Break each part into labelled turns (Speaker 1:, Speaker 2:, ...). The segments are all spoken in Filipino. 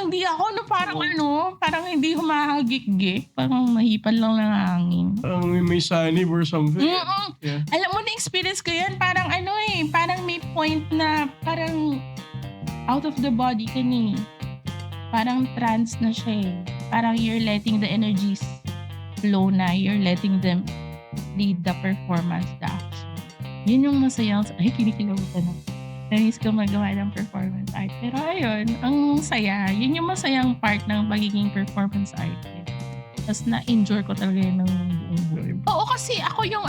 Speaker 1: hindi ako no, parang
Speaker 2: Oo.
Speaker 1: parang hindi humahagik-gik, parang nahipan lang ng hangin.
Speaker 2: Parang may sanib or something. Yeah.
Speaker 1: Alam mo na-experience ko 'yan, parang parang may point na parang out of the body ka na, parang trance na siya, parang you're letting the energies flow na, you're letting them lead the performance, the action. Yun yung masayang kinikilabutan ako. Namiss ko magawa ng performance art. Pero ayun, ang saya. Yun yung masayang part ng pagiging performance artist. Tapos na-enjoy ko talaga yun ng buong buhay. Oo, kasi ako yung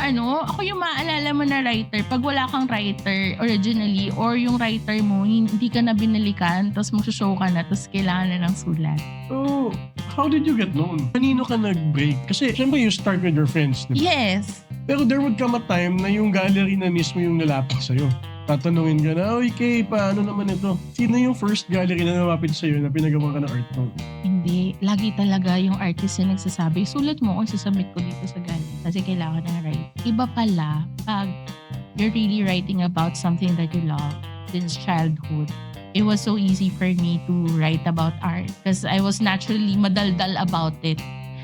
Speaker 1: maalala mo na writer. Pag wala kang writer originally or yung writer mo, hindi ka na binalikan, tapos mag-show ka na, tapos kailangan na ng sulat.
Speaker 2: So, how did you get known? Kanino ka nag-break? Kasi syempre you start with your friends, di ba?
Speaker 1: Yes.
Speaker 2: Pero there would come a time na yung gallery na mismo yung nalapit sa'yo. Tatanungin ka na, okay, paano naman ito? Sino yung first gallery na lumapit sa'yo na pinagawa ka ng art mo?
Speaker 1: Hindi. Lagi talaga yung artist na nagsasabi, sulat mo kung susubmit ko dito sa gallery kasi kailangan ng write. Iba pala pag you're really writing about something that you love since childhood. It was so easy for me to write about art because I was naturally madaldal about it.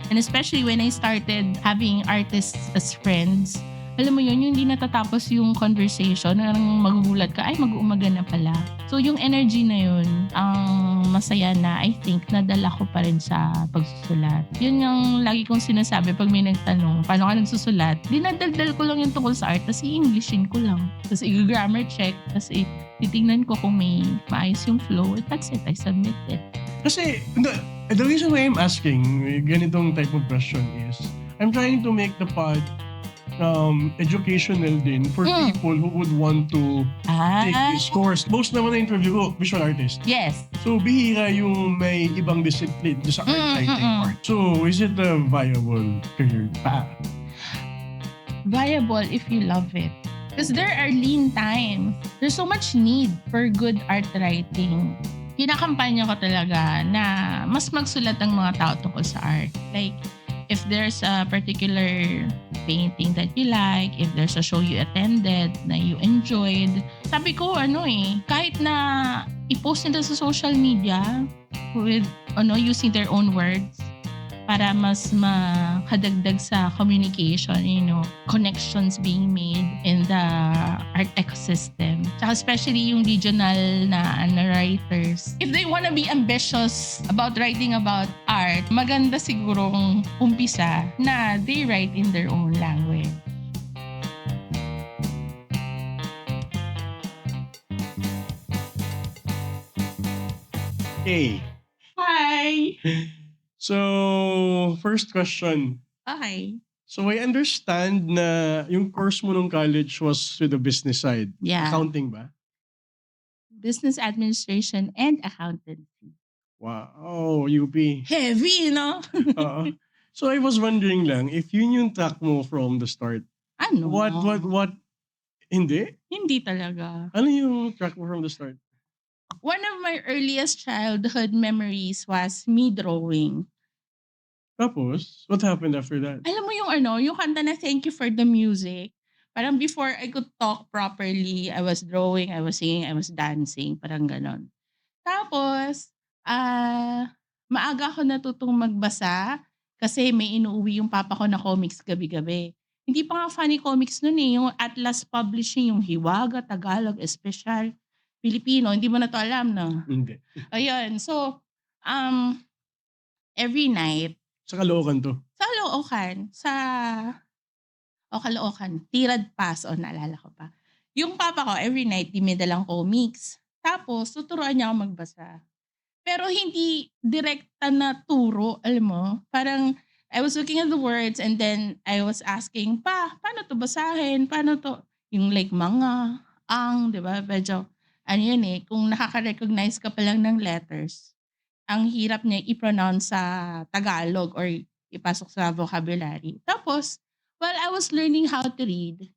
Speaker 1: And especially when I started having artists as friends, alam mo yun, yung hindi natatapos yung conversation, magugulat ka, ay mag-uumaga na pala. So yung energy na yun, ang masaya na I think nadala ko pa rin sa pagsusulat. Yun yung lagi kong sinasabi pag may nagtanong, paano ka nagsusulat? Dinadaldal ko lang yung tungkol sa art, tapos i-Englishin ko lang. Tapos i-grammar check, tapos titingnan ko kung may maayos yung flow. That's it, I submit it.
Speaker 2: Kasi, the reason why I'm asking ganitong type of question is, I'm trying to make the pod educational din for people who would want to take this course. Most naman na interview ko, visual artist.
Speaker 1: Yes.
Speaker 2: So, bihira yung may ibang discipline sa art writing part. So, is it a viable career path?
Speaker 1: Viable if you love it. Because there are lean times. There's so much need for good art writing. Kinakampanya ko talaga na mas magsulat ang mga tao tungkol sa art. Like, if there's a particular painting that you like, if there's a show you attended na you enjoyed, sabi ko kahit na i-post nila sa social media with using their own words para mas makadagdag sa communication, connections being made in the art ecosystem. Tsaka especially yung regional na writers. If they wanna be ambitious about writing about art, maganda sigurong umpisa na they write in their own language.
Speaker 2: Hey.
Speaker 1: Hi!
Speaker 2: So, first question.
Speaker 1: Okay.
Speaker 2: So, I understand na yung course mo nung college was with the business side.
Speaker 1: Yeah.
Speaker 2: Accounting ba?
Speaker 1: Business administration and accountancy.
Speaker 2: Wow, UP.
Speaker 1: Heavy, no?
Speaker 2: So, I was wondering lang, if yun yung track mo from the start.
Speaker 1: Ano?
Speaker 2: What? Hindi?
Speaker 1: Hindi talaga.
Speaker 2: Ano yung track mo from the start?
Speaker 1: One of my earliest childhood memories was me drawing.
Speaker 2: Tapos, what happened after that?
Speaker 1: Alam mo yung kanta na Thank You for the Music? Parang before I could talk properly, I was drawing, I was singing, I was dancing, parang ganon. Tapos, maaga ako natutong magbasa kasi may inuuwi yung papa ko na comics gabi-gabi. Hindi pa nga funny comics nun yung Atlas Publishing, yung Hiwaga, Tagalog, Espesyal, Filipino. Hindi mo na to alam, no?
Speaker 2: Hindi.
Speaker 1: Ayun. So, every night,
Speaker 2: Sa Caloocan to?
Speaker 1: Sa Caloocan. Tirad Pass, naalala ko pa. Yung papa ko, every night, di may dalang comics. Tapos, tuturuan niya ako magbasa. Pero hindi direkta na turo, alam mo? Parang, I was looking at the words and then I was asking, paano to basahin? Paano to? Yung like mga, di ba? Medyo, kung nakaka-recognize ka pa lang ng letters, ang hirap niya i-pronounce sa Tagalog or ipasok sa vocabulary. Tapos, while I was learning how to read,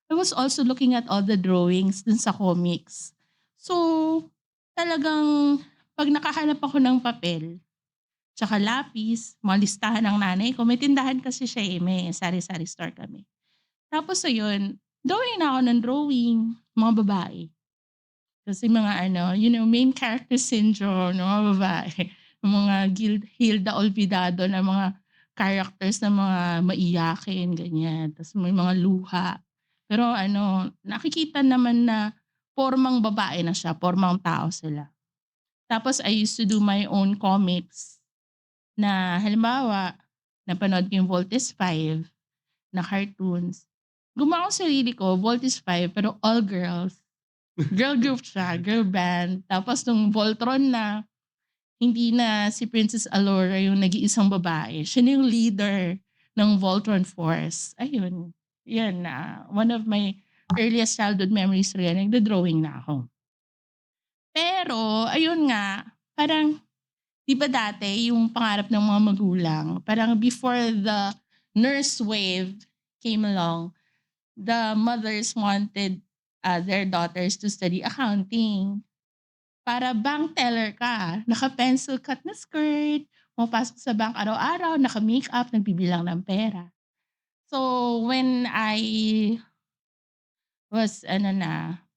Speaker 1: I was also looking at all the drawings dun sa comics. So, talagang pag nakahanap ako ng papel, tsaka lapis, mga listahan ng nanay ko, may tindahan kasi siya may sari-sari store kami. Tapos ayun, drawing na ako ng drawing, mga babae. Kasi mga main character syndrome ng mga babae. yung mga Hilda Olvidado na mga characters na mga maiyakin, ganyan. Tapos may mga luha. Pero ano, nakikita naman na pormang babae na siya, pormang tao sila. Tapos I used to do my own comics na halimbawa, napanood ko yung Voltes 5 na cartoons. Gumawa ko sarili ko, Voltes 5, pero all girls. Girl group siya, girl band. Tapos nung Voltron na, hindi na si Princess Allura yung nag-iisang babae. Siya na yung leader ng Voltron Force. Ayun. Yan na. One of my earliest childhood memories rin. Nagda-drawing na ako. Pero, ayun nga, parang, di ba dati, yung pangarap ng mga magulang, parang before the nurse wave came along, the mothers wanted their daughters to study accounting. Para bank teller ka, naka-pencil cut na skirt, pumapasok sa bank araw-araw, naka-makeup, nagbibilang ng pera. So, when I was,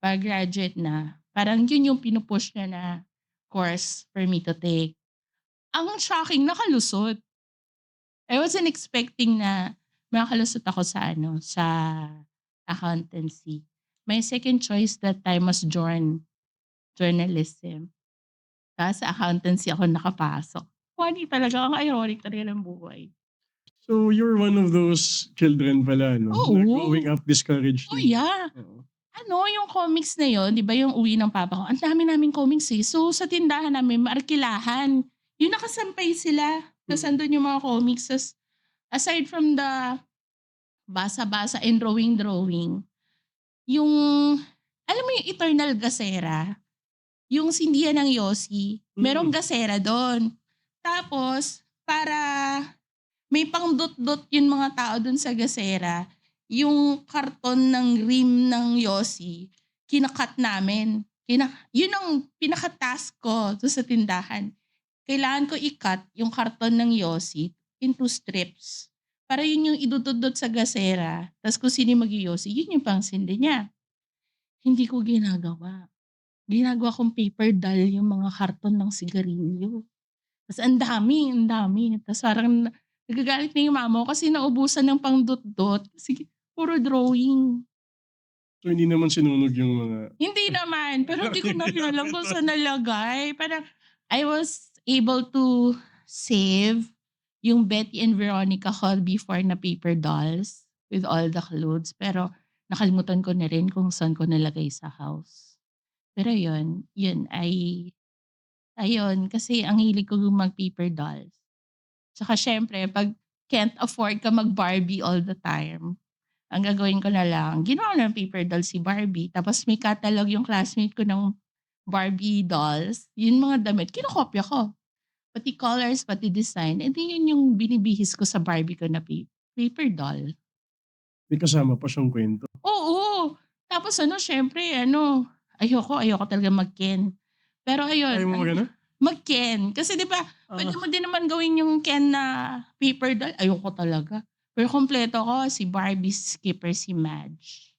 Speaker 1: pag-graduate na, parang yun yung pinupush niya na course for me to take. Ang shocking, nakalusot. I wasn't expecting na makalusot ako sa accountancy. My second choice that time was journalism. Tapos sa accountancy ako nakapasok. Funny talaga, ang ironic talaga ng buhay.
Speaker 2: So, you're one of those children pala, no?
Speaker 1: Oo.
Speaker 2: Na growing up discouraged.
Speaker 1: Oh yeah.
Speaker 2: Oo.
Speaker 1: Yung comics na yon, di ba yung uwi ng papa ko, ang dami namin comics eh. So sa tindahan namin, maarkilahan. Yung nakasampay sila. Tapos andun yung mga comics. Tas, aside from the basa-basa and drawing, yung, alam mo yung Eternal Gasera? Yung sindihan ng Yossi, merong gasera doon. Tapos, para may pang-dot-dot yung mga tao doon sa gasera, yung karton ng rim ng Yossi, kinakat namin. Yun ang pinaka-task ko doon sa tindahan. Kailangan ko i-cut yung karton ng Yossi into strips. Para yun yung idudot-dot sa gasera. Tapos kung sino yung mag-Yossi, yun yung pang-sindi niya. Hindi ko ginagawa. Ginagawa kong paper doll yung mga karton ng sigarilyo. Tapos ang dami. Tapos parang nagagalit na yung mama ko kasi naubusan ng pang dot-dot. Sige, puro drawing.
Speaker 2: So, hindi naman sinunog yung mga...
Speaker 1: Hindi naman, pero hindi ko na alam kung saan nalagay. Parang I was able to save yung Betty and Veronica ko before na paper dolls with all the clothes. Pero nakalimutan ko na rin kung saan ko nalagay sa house. Pero yun ayun, kasi ang hilig ko mag-paper dolls. Tsaka syempre, pag can't afford ka mag-Barbie all the time, ang gagawin ko na lang, ginawa ng paper doll si Barbie. Tapos may catalog yung classmate ko ng Barbie dolls. Yun mga damit, kinokopya ko. Pati colors, pati design. And then yun yung binibihis ko sa Barbie ko na paper doll.
Speaker 2: May kasama pa siyang kwento.
Speaker 1: Oo. Tapos syempre, ayoko talaga mag-Ken. Pero ayun.
Speaker 2: Ayaw mo magana?
Speaker 1: Mag-Ken. Kasi di ba, pwede mo din naman gawin yung Ken na paper doll. Ayoko talaga. Pero kompleto ko, si Barbie, Skipper, si Madge.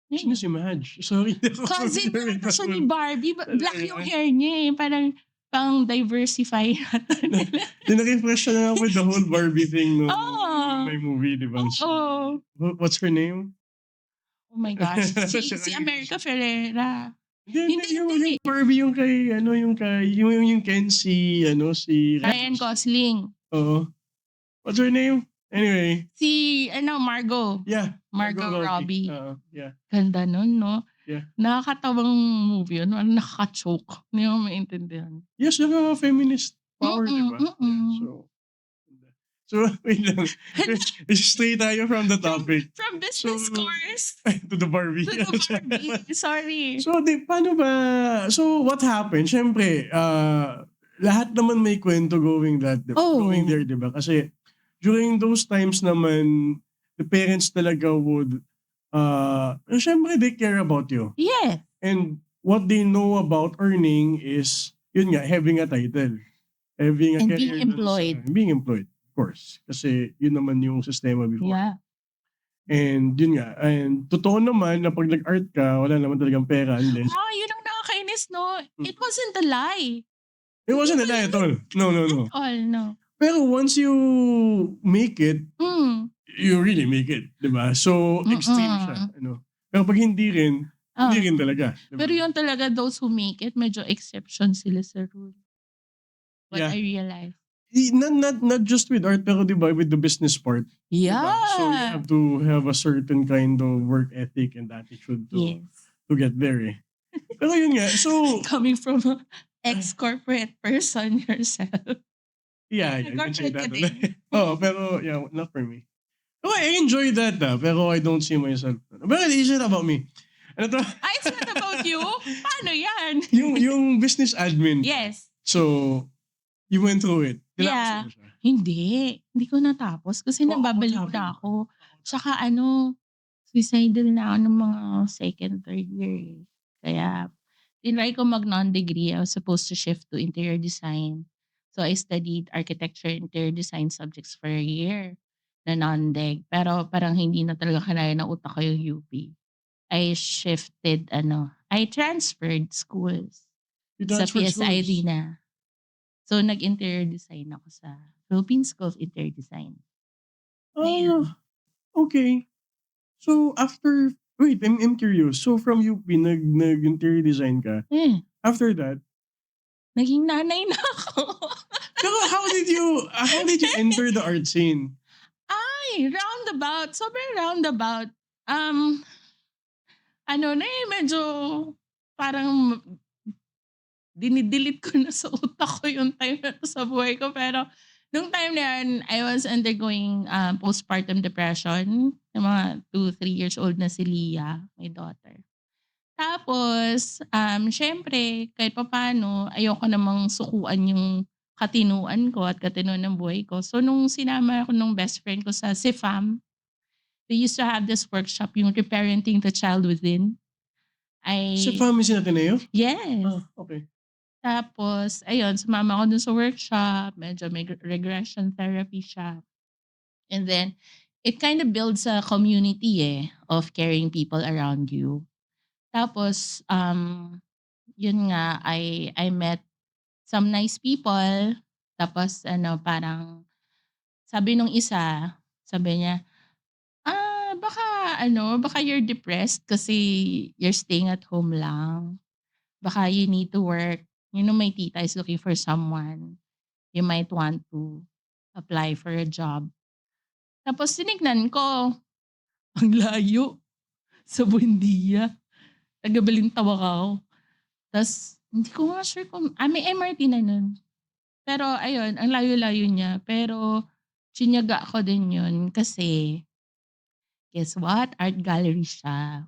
Speaker 2: Sino si Madge? Sorry.
Speaker 1: Cousin na siya ni Barbie. Black yung hair niya eh. Parang pang-diversify natin nila.
Speaker 2: Tinag-impress siya na lang with the whole Barbie thing no?
Speaker 1: Oo.
Speaker 2: May movie, di ba?
Speaker 1: Oo.
Speaker 2: What's her name?
Speaker 1: Oh my gosh. Si America Ferrera.
Speaker 2: Hindi. Yung Barbie yung kay, yung Ken si
Speaker 1: Ryan Gosling.
Speaker 2: Oo. What's her name? Anyway.
Speaker 1: Si, Margot.
Speaker 2: Yeah.
Speaker 1: Margot Robbie.
Speaker 2: Yeah.
Speaker 1: Ganda nun, no?
Speaker 2: Yeah.
Speaker 1: Nakakatawang movie yun. Nakaka-choke. Hindi mo maintindihan.
Speaker 2: Yes, feminist power, di ba? So, wait lang. Stay tayo from the topic.
Speaker 1: From business course.
Speaker 2: To the Barbie.
Speaker 1: To the Barbie. Sorry.
Speaker 2: So, paano ba? So, what happened? Siyempre, lahat naman may kwento going there, di ba? Kasi, during those times naman, the parents talaga would, siyempre, they care about you.
Speaker 1: Yeah.
Speaker 2: And what they know about earning is, yun nga, having a title. Having a
Speaker 1: and
Speaker 2: career. Being employed. Of course. Kasi yun naman yung sistema before.
Speaker 1: Yeah.
Speaker 2: And yun nga. And totoo naman na pag nag-art ka, wala naman talagang pera unless.
Speaker 1: Yun ang nakakainis, no? It wasn't a lie.
Speaker 2: It
Speaker 1: Hindi
Speaker 2: wasn't
Speaker 1: mo
Speaker 2: a lie at
Speaker 1: naman
Speaker 2: all. No, no,
Speaker 1: at
Speaker 2: no.
Speaker 1: all, no.
Speaker 2: Pero once you make it,
Speaker 1: Hmm,
Speaker 2: you really make it, 'di ba? So, extreme siya,
Speaker 1: mm.
Speaker 2: ano. Pero 'pag hindi rin
Speaker 1: Oo.
Speaker 2: talaga, 'di ba?
Speaker 1: Pero yun talaga those who make it medyo exception sila sa rule, what
Speaker 2: Yeah.
Speaker 1: I realized.
Speaker 2: Not just with art, pero 'di ba, with the business part, 'di ba? So, you
Speaker 1: Yeah.
Speaker 2: have to have a certain kind of work ethic and attitude to
Speaker 1: Yes.
Speaker 2: get there, eh. Pero yun nga, so
Speaker 1: Coming from a ex-corporate person yourself.
Speaker 2: yeah,
Speaker 1: Ay,
Speaker 2: yeah, you can say
Speaker 1: corporate ka
Speaker 2: that.
Speaker 1: din?
Speaker 2: Oo, pero yeah, not for me. Oh, I enjoy that, pero I don't see myself. But it's not about me. Ano 'to?
Speaker 1: It's not about you? Paano yan?
Speaker 2: Yung business admin part.
Speaker 1: Yes.
Speaker 2: So, you went through it. Tinapos mo
Speaker 1: Yeah.
Speaker 2: ba siya?
Speaker 1: Hindi ko natapos kasi
Speaker 2: What
Speaker 1: nababaliw na
Speaker 2: happened?
Speaker 1: ako. Tsaka suicidal na ako ng mga second, third year, eh. Kaya tinry ko mag non-degree. I was supposed to shift to interior design. So I studied architecture and interior design subjects for a year na non-deg. Pero parang hindi na talaga kinaya ng utak ko yung UP. I transferred schools
Speaker 2: You
Speaker 1: sa
Speaker 2: transferred
Speaker 1: PSID
Speaker 2: schools?
Speaker 1: na. So nag-interior design ako sa Philippine School of Interior Design. Ayun.
Speaker 2: Ah, okay. So, wait, I'm curious. So, from UP, nag-interior design ka.
Speaker 1: Eh,
Speaker 2: After that,
Speaker 1: naging nanay na ako.
Speaker 2: pero how did you enter the art scene?
Speaker 1: Ay, roundabout. Sobrang roundabout. Um, medyo parang dinidelete ko na sa utak ko yung time na 'to sa buhay ko. Pero nung time na yun, I was undergoing postpartum depression. Yung mga 2, 3 years old na si Leah, my daughter. Tapos, siyempre kahit papaano ayoko namang sukuan yung katinuan ko at katinuan ng buhay ko. So nung sinama ako nung best friend ko sa CIFAM, they used to have this workshop, yung Reparenting the Child Within.
Speaker 2: Sa
Speaker 1: I
Speaker 2: family si Ateneo?
Speaker 1: Yes.
Speaker 2: Okay.
Speaker 1: Tapos ayun, sumama ako dun sa workshop, medyo may regression therapy siya. And then, it kind of builds a community, of caring people around you. Tapos, yun nga, I met some nice people. Tapos parang sabi nung isa, sabi niya, baka you're depressed kasi you're staying at home lang. Baka you need to work. My tita is looking for someone. You might want to apply for a job. Tapos tinignan ko, ang layo sa Buendia. Taga Balintawak ako. Tas hindi ko nga sure kung may MRT na nun. Pero ayun, ang layo-layo niya. Pero tsinaga ko din yun kasi guess what? Art gallery siya.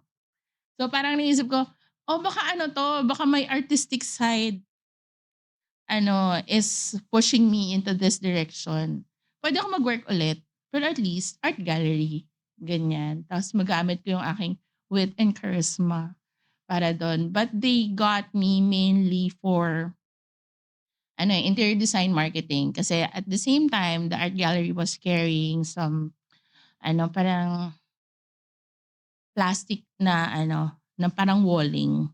Speaker 1: So parang naisip ko, baka 'to, baka may artistic side is pushing me into this direction. Puwede ako mag-work ulit, pero at least art gallery, ganyan. Tapos magamit ko yung aking wit and charisma para dun. But they got me mainly for interior design marketing kasi at the same time, the art gallery was carrying some parang plastic na na parang walling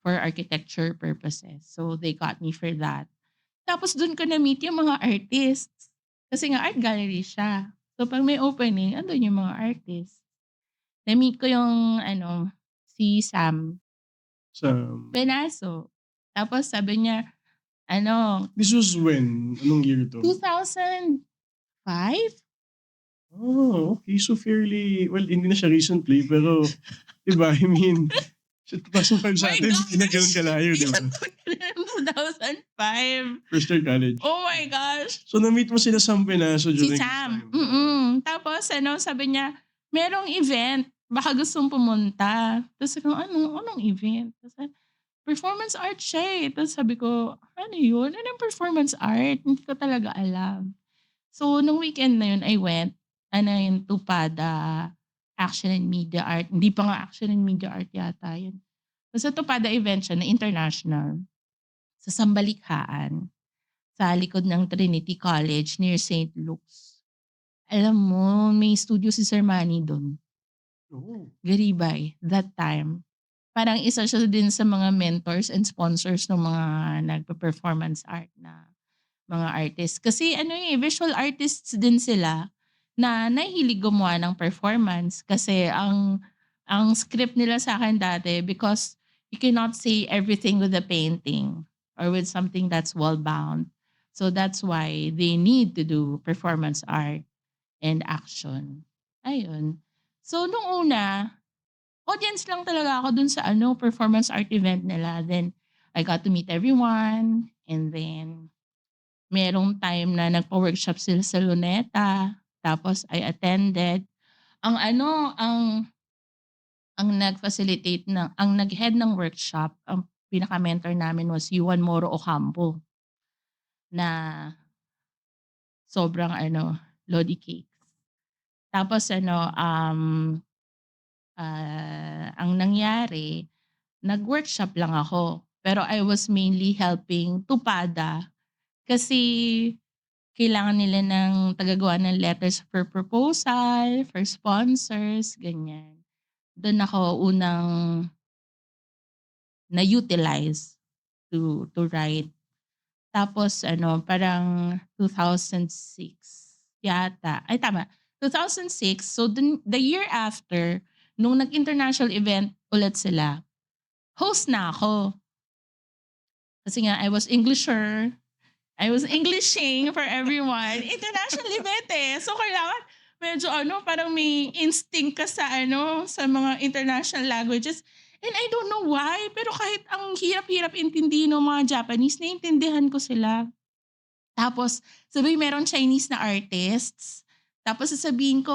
Speaker 1: for architecture purposes. So they got me for that. Tapos dun ko na-meet yung mga artists. Kasi nga art gallery siya. So 'pag may opening, andun yung mga artists. Na-meet ko yung si Sam
Speaker 2: Sa
Speaker 1: Benaso. Tapos sabi niya, ano,
Speaker 2: This was when? Anong year 'to?
Speaker 1: 2005?
Speaker 2: Oh, okay. So fairly, well, hindi na siya recently, pero 'di ba, I mean, sa 2005 sa
Speaker 1: My
Speaker 2: atin, hindi na gano'n
Speaker 1: gosh!
Speaker 2: kalayo, 'di ba?
Speaker 1: 2005.
Speaker 2: First year college.
Speaker 1: Oh my gosh!
Speaker 2: So na-meet mo sila sa Penaso
Speaker 1: Si
Speaker 2: during this
Speaker 1: Sam.
Speaker 2: time?
Speaker 1: Tapos sabi niya, merong event, baka gustong pumunta. Tapos sabi ko, anong event? Tapos performance art siya, eh. Tapos sabi ko, ano yun? Anong performance art? Hindi ko talaga alam. So, nung weekend na yun, I went. Yung Tupada Action and Media Art. Hindi pa nga Action and Media Art yata yun. Basta Tupada event siya na international. Sa Sambalikhaan. Sa likod ng Trinity College near St. Luke's. Alam mo, may studio si Sir Manny doon.
Speaker 2: Oh.
Speaker 1: Garibay, that time. parang isa siya din sa mga mentors and sponsors ng mga nagpe-performance art na mga artist. Kasi ano, visual artists din sila na nahihilig gumawa ng performance kasi ang script nila sa akin dati because you cannot say everything with a painting or with something that's wall bound. So that's why they need to do performance art and action. Ayun. So nung una, audience lang talaga ako dun sa ano, performance art event nila. Then I got to meet everyone and then merong time na nagpa-workshop sila sa Luneta, tapos I attended. Ang ano, ang nag-facilitate ang nag-head ng workshop, ang pinaka-mentor namin was Yuan Moro Ocampo na sobrang ano, Lodi Cakes. Tapos ano, ang nangyari, nag-workshop lang ako. Pero I was mainly helping Tupada kasi kailangan nila ng tagagawa ng letters for proposal, for sponsors, ganyan. Do'n ako unang na-utilize to write. Tapos ano, parang 2006 yata, ay tama, 2006. So the year after, nung nag-international event ulit sila, host na ako. Kasi nga I was Englisher. I was Englishing for everyone. International event eh. So kailangan medyo ano, parang may instinct ka sa ano, sa mga international languages. And I don't know why, pero kahit ang hirap-hirap intindihin ng mga Japanese, naiintindihan ko sila. Tapos sabi meron Chinese na artists. Tapos sasabihin ko,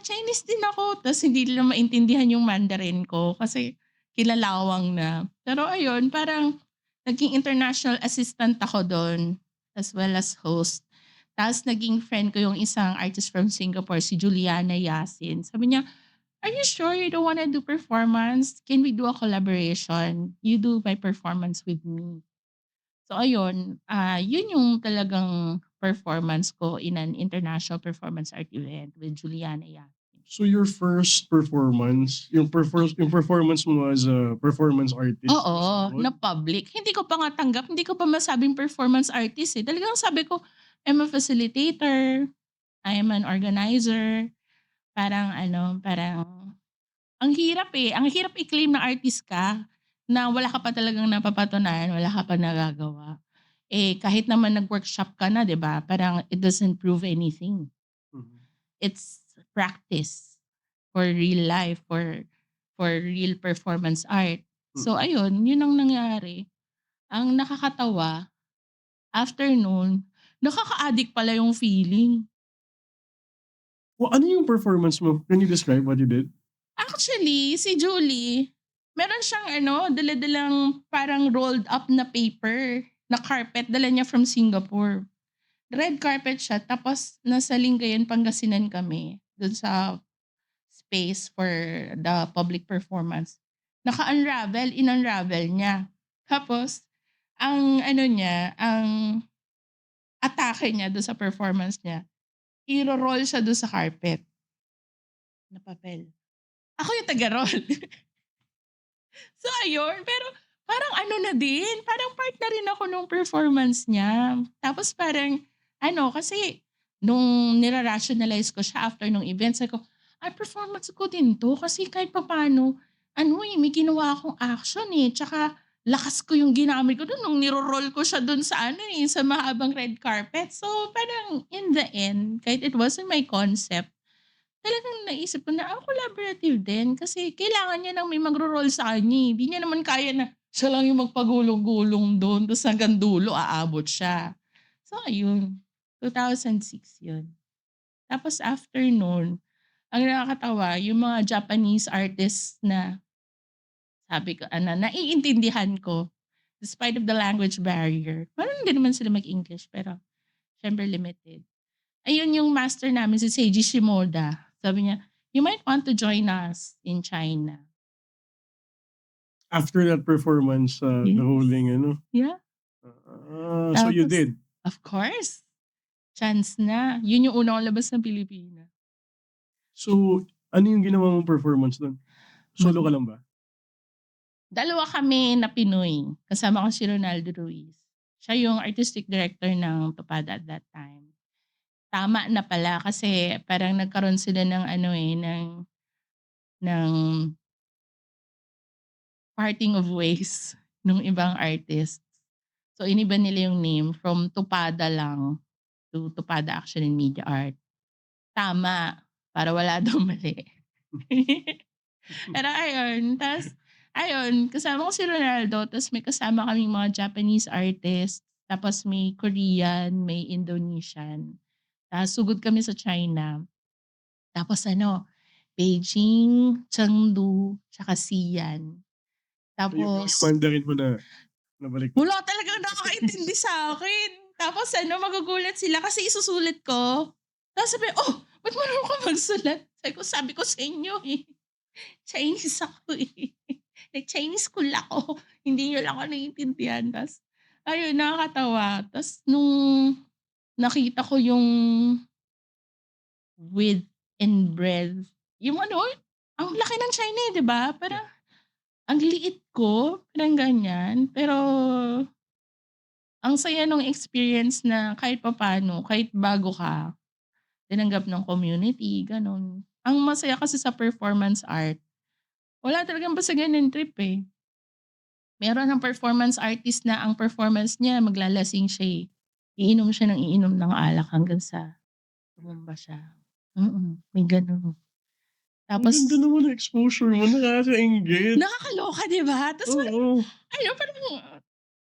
Speaker 1: Chinese din ako. Tapos hindi nila maintindihan yung Mandarin ko kasi kilalawang na. Pero ayun, parang naging international assistant ako doon as well as host. Tapos naging friend ko yung isang artist from Singapore, si Juliana Yasin. Sabi niya, "Are you sure you don't wanna do performance? Can we do a collaboration? You do my performance with me." So ayun, yun yung talagang performance ko in an international performance art event with Juliana Yasin.
Speaker 2: So your first performance, yung performance mo as a performance artist was
Speaker 1: Oo, na
Speaker 2: abroad?
Speaker 1: public. Hindi ko pa nga tanggap, hindi ko pa masabing performance artist, eh. Talagang sabi ko, I'm a facilitator, I am an organizer. Parang ano, parang ang hirap, eh. Ang hirap i-claim na artist ka na wala ka pa talagang napapatunayan, wala ka pa nagagawa. Eh, kahit naman nag-workshop ka na, 'di ba, parang it doesn't prove anything.
Speaker 2: Mhm.
Speaker 1: It's practice for real life, for real performance art. So
Speaker 2: Mm.
Speaker 1: ayun, yun ang nangyari. Ang nakakatawa, after nun, nakaka-addict pala yung feeling.
Speaker 2: Ano yung performance mo? Can you describe what you did?
Speaker 1: Actually, si Julie, meron siyang ano, dala-dalang parang rolled up na paper na carpet, dala niya from Singapore. Red carpet siya tapos nasa Lingayen, Pangasinan kami, dun sa space for the public performance. Naka-unravel, in-unravel niya. Tapos ang ano niya, ang atake niya dun sa performance niya, iro-roll siya dun sa carpet na papel. Ako yung taga-roll. So ayun, pero parang ano na din, parang part na rin ako nung performance niya. Tapos parang ano, kasi nung nira-rationalize ko siya after nung event, sabi ko, "Ay, performance ko din 'to." Kasi kahit papaano ano, may ginawa akong action, eh, tsaka lakas ko yung ginamit ko dun nung niro-roll ko siya dun sa ano, eh, sa mahabang red carpet. So parang in the end, kahit it wasn't my concept, talagang naisip ko na, collaborative din kasi kailangan niya ng may magro-roll sa kanya, eh. Hindi niya naman kaya na siya lang yung magpagulong-gulong dun ta's hanggang dulo aabot siya. So ayun, 2006 yun. Tapos after nun, ang nakakatawa yung mga Japanese artists na sabi ko na naiintindihan ko despite of the language barrier. Parang hindi naman sila mag-English pero siyempre limited. Ayun yung master namin si Seiji Shimoda. Sabi niya, "You might want to join us in China."
Speaker 2: After that performance, the whole
Speaker 1: Yes.
Speaker 2: thing ano?
Speaker 1: Yeah.
Speaker 2: So you
Speaker 1: Tapos
Speaker 2: did?
Speaker 1: of course, chance na. Yun yung una kong labas ng Pilipinas.
Speaker 2: So, ano yung ginawa mong performance dun?
Speaker 1: Mag
Speaker 2: Solo ka lang ba?
Speaker 1: Dalawa kami na Pinoy, kasama ko si Ronaldo Ruiz. Siya yung artistic director ng Tupad at that time. Tama na pala kasi parang nagkaroon sila ng ano, ng parting of ways nung ibang artist. So iniba nila yung name from Tupada lang to Tupada Action and Media Art. Tama, para wala daw mali. Pero ayun, kasama ko si Ronaldo tapos may kasama kaming mga Japanese artists, tapos may Korean, may Indonesian. Tapos sugod kami sa China. Tapos Beijing, Chengdu, tsaka Xi'an.
Speaker 2: Yung
Speaker 1: Tapos
Speaker 2: Mandarin mo na nabalik.
Speaker 1: wala talagang nakakaintindi sa akin. Tapos magugulat sila kasi isusulit ko. Tapos sabi, ba't marunong ka magsulat? Sabi ko sa inyo Chinese ako Nag-Chinese school ako. Hindi nyo lang ako naiintindihan. Tapos, ayun, nakakatawa. Tapos, nung nakita ko yung width and breadth, yung ang laki ng China di ba? Parang, ang liit ko, parang ganyan. Pero, ang saya nung experience na kahit papano, kahit bago ka, tinanggap ng community, ganun. Ang masaya kasi sa performance art, wala talagang basagan trip eh. Meron ng performance artist na ang performance niya maglalasing siya eh. Iinom siya ng iinom ng alak hanggang sa tumumba siya. May ganun.
Speaker 2: Ang
Speaker 1: Tapos,
Speaker 2: ganda naman ng exposure mo, nakaka-engage.
Speaker 1: nakakaloka, di ba? Tapos,
Speaker 2: Oo.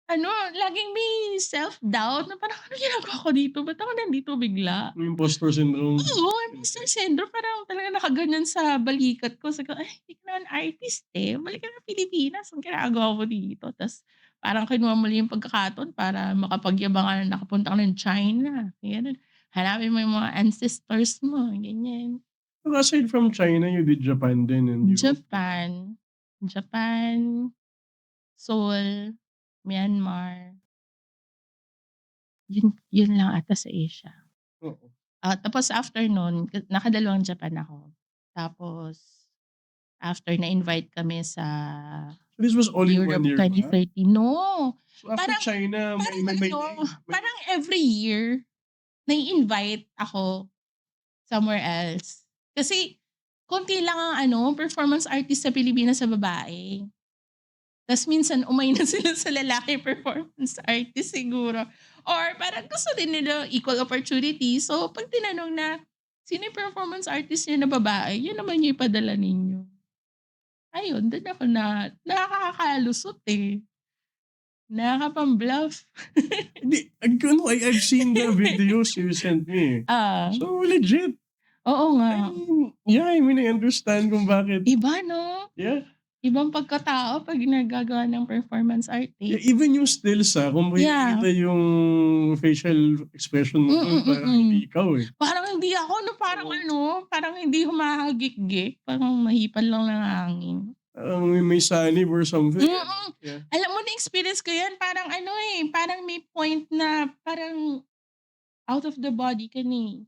Speaker 1: parang, laging may self-doubt na parang ano ginagawa ko dito? Ba't ako nandito bigla?
Speaker 2: Yung imposter syndrome.
Speaker 1: Oo, imposter syndrome. Parang talaga nakaganyan sa balikat ko. Sabi ko, hindi ka naman artist eh. Balik ka na Pilipinas. Ang ginagawa mo dito. Tapos parang kinuha mo lang yung pagkakataon para makapagyabang ka na nakapunta ka ng China. Ganyan. Hanapin mo yung mga ancestors mo. Ganyan.
Speaker 2: So aside from China, you did Japan din and Europe.
Speaker 1: Japan, Seoul, Myanmar. Yun lang ata sa Asia.
Speaker 2: Oo.
Speaker 1: Tapos after nun, nakadalawang Japan ako. Tapos, after na-invite kami sa
Speaker 2: So this was all in
Speaker 1: Europe
Speaker 2: 1 year ba?
Speaker 1: 2030. No!
Speaker 2: So after
Speaker 1: Parang-
Speaker 2: China,
Speaker 1: Parang every year, nai-invite ako somewhere else. Kasi, konti lang ang performance artist sa Pilipinas sa babae. Tapos minsan umay na sila sa lalaki performance artist siguro. Or parang gusto din nila equal opportunity. So pag tinanong na, sino yung performance artist niya na babae, yun naman yung ipadala ninyo. Ayun, doon ako nakakalusot eh. Nakakapang-bluff.
Speaker 2: Hindi, I've seen the videos you sent me. So legit.
Speaker 1: Oo nga.
Speaker 2: I understand kung bakit.
Speaker 1: Iba no?
Speaker 2: Yeah.
Speaker 1: Ibang pagkatao pag nagagawa ng performance artist.
Speaker 2: Yeah, even yung stills kung makikita yung facial expression mo, parang hindi ikaw eh.
Speaker 1: Parang hindi ako, parang hindi humahagik-gik. Parang mahipan lang ng hangin.
Speaker 2: May sanib or something.
Speaker 1: Yeah. Alam mo, na-experience ko yan. Parang parang may point na parang out of the body ka ni.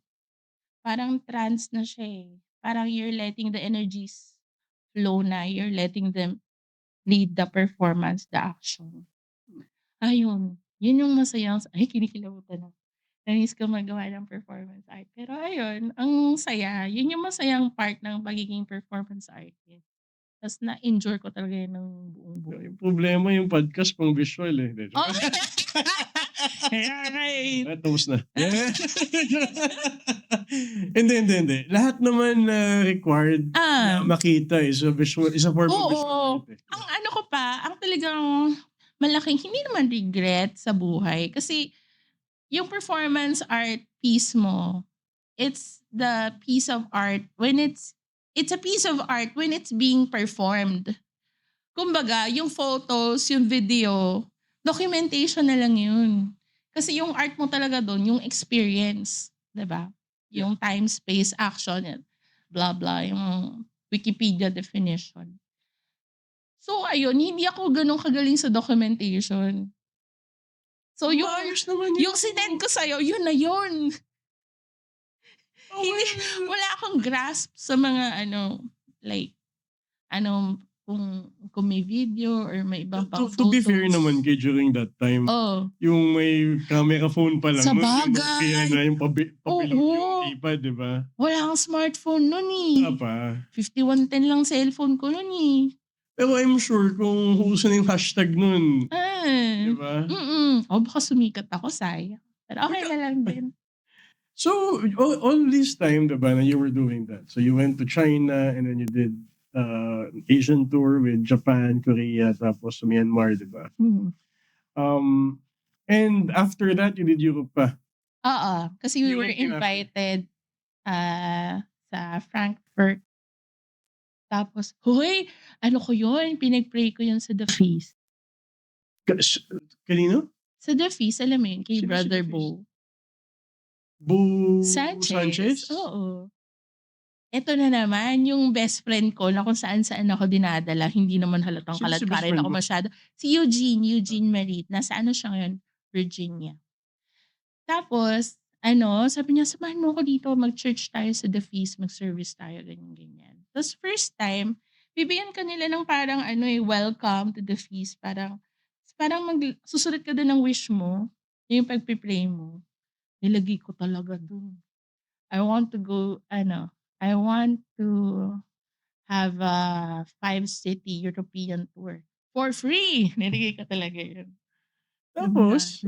Speaker 1: Parang trance na siya eh. Parang you're letting the energies flow na. You're letting them lead the performance, the action. Ayun. Yun yung masayang, kinikilabutan ako. Namiss ko magawa ng performance art. Pero ayun, ang saya. Yun yung masayang part ng pagiging performance artist. Tapos na-enjoy ko talaga yun ng buong buo.
Speaker 2: Yung problema yung podcast pang visual eh. Tapos na. Hindi. Lahat naman required na makita is a visual, is a form of visual.
Speaker 1: Ang ko pa, ang talagang malaking, hindi naman regret sa buhay. Kasi yung performance art piece mo, it's the piece of art when it's a piece of art when it's being performed. Kumbaga, yung photos, yung video, documentation na lang yun. Kasi yung art mo talaga doon, yung experience, 'di ba? Yung time, space, action, blah blah, yung Wikipedia definition. So ayun, hindi ako ganun kagaling sa documentation. So yung sinend ko sa'yo, yun na yun. Hindi, wala akong grasp sa mga kung may video or may ibang pang
Speaker 2: To be fair naman
Speaker 1: photos.
Speaker 2: kay during that time,
Speaker 1: Oh,
Speaker 2: yung may camera phone pa lang nun, yung Nokia
Speaker 1: sabagay.
Speaker 2: na yung pabilog yung
Speaker 1: Oo.
Speaker 2: keypad, di ba?
Speaker 1: Wala kang smartphone nun,
Speaker 2: Wala
Speaker 1: eh.
Speaker 2: pa.
Speaker 1: 5110 lang cellphone ko nun, eh.
Speaker 2: Pero I'm sure kung uso na yung hashtag nun, di
Speaker 1: Ah,
Speaker 2: ba?
Speaker 1: baka sumikat ako, sayang. Pero okay na lang din.
Speaker 2: So, all this time, diba, na you were doing that. So, you went to China and then you did Asian tour with Japan, Korea, tapos Myanmar, diba?
Speaker 1: Mm.
Speaker 2: And after that, you did Europe pa.
Speaker 1: Oo, kasi we
Speaker 2: You
Speaker 1: were
Speaker 2: went in after.
Speaker 1: invited sa Frankfurt. Tapos, hoy, ano ko yun, pinag-pray ko yun sa The Feast.
Speaker 2: Kanino?
Speaker 1: Sa The Feast, alam mo yun, kay
Speaker 2: Sino si
Speaker 1: Brother
Speaker 2: The Feast?
Speaker 1: Bo.
Speaker 2: Bo
Speaker 1: Sanchez?
Speaker 2: Sanchez?
Speaker 1: Oo. Ito na naman, yung best friend ko na kung saan-saan ako dinadala, hindi naman halatang
Speaker 2: Sino si best
Speaker 1: kalat-karin
Speaker 2: friend
Speaker 1: ako
Speaker 2: mo?
Speaker 1: masyado. Si Eugene Marit. Nasa ano siya ngayon? Virginia. Tapos, sabi niya, samahan mo ako dito, mag-church tayo sa The Feast, mag-service tayo, ganyan-ganyan. Tapos first time, bibigyan ka nila ng parang welcome to The Feast. Parang susulat ka doon ng wish mo, yung pagpipray mo. Nilagay ko talaga doon. I want to have a 5-city European tour. For free! Nilagay ko talaga yun.
Speaker 2: Tapos,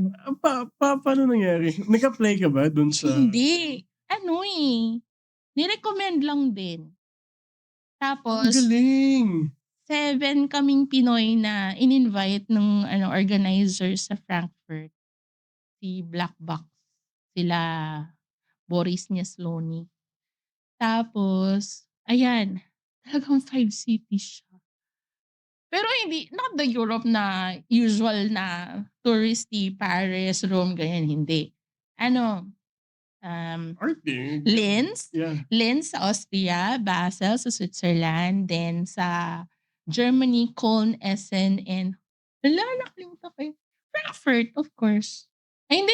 Speaker 2: paano nangyari? Nag-apply ka ba dun sa...
Speaker 1: Hindi. Nirecommend lang din.
Speaker 2: Ang
Speaker 1: Tapos,
Speaker 2: galing!
Speaker 1: 7 kaming Pinoy na in-invite ng organizer sa Frankfurt. Si Black Box. Sila Boris Niesloni. Tapos, ayan, talagang 5 cities siya. Pero hindi, not the Europe na usual na touristy, Paris, Rome, ganyan, hindi.
Speaker 2: Arte.
Speaker 1: Linz,
Speaker 2: Yeah.
Speaker 1: Linz sa Austria, Basel sa Switzerland, then sa Germany, Köln, Essen, and nakalimutan ko yun. Frankfurt, of course. Ay, hindi,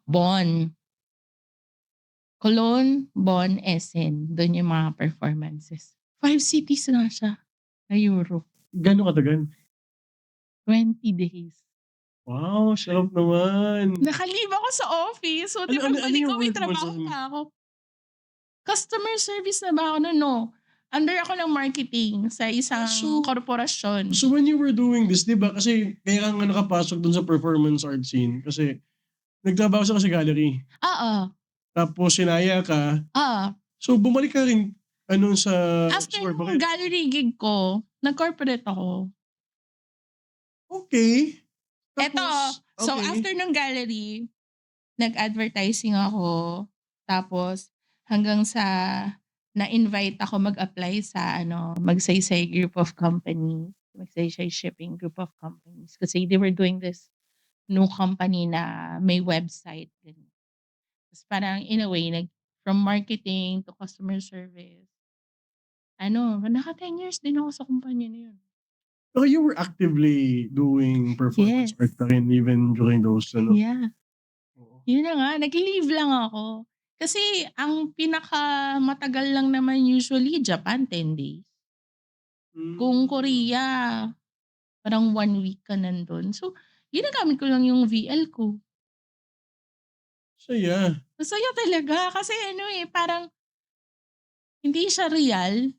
Speaker 1: Bonn. Cologne, Bonn, Essen. Doon yung mga performances. 5 cities na siya na Europe.
Speaker 2: Gano'ng katagal?
Speaker 1: 20 days.
Speaker 2: Wow, sarap naman.
Speaker 1: Nakalive ako sa office. So, di ba balik ko, may
Speaker 2: work mo
Speaker 1: trabaho
Speaker 2: dun?
Speaker 1: pa ako. Customer service na ba ako nun? No. Under ako ng marketing sa isang korporasyon.
Speaker 2: So when you were doing this, di ba, kasi kaya nga nakapasok dun sa performance art scene kasi nagtrabaho sa gallery.
Speaker 1: Oo.
Speaker 2: Tapos sinaya ka.
Speaker 1: Oo.
Speaker 2: So bumalik ka rin sa
Speaker 1: After
Speaker 2: store.
Speaker 1: ng gallery gig ko, nag-corporate ako.
Speaker 2: Okay.
Speaker 1: So after ng gallery, nag-advertising ako. Tapos hanggang sa na-invite ako mag-apply sa Magsaysay Group of Companies. Magsaysay Shipping Group of Companies. Kasi they were doing this new company na may website. Tapos parang in a way, from marketing to customer service. Naka 10 years din ako sa kumpanya na yun.
Speaker 2: So you were actively doing performance
Speaker 1: Yes.
Speaker 2: art na rin even during those,
Speaker 1: Yeah. Yun na nga, nag-leave lang ako. Kasi ang pinakamatagal lang naman usually Japan, 10 days. Kung Korea, parang 1 week ka nandun. So, ginagamit ko lang yung VL ko.
Speaker 2: Saya.
Speaker 1: Masaya talaga kasi parang hindi siya real.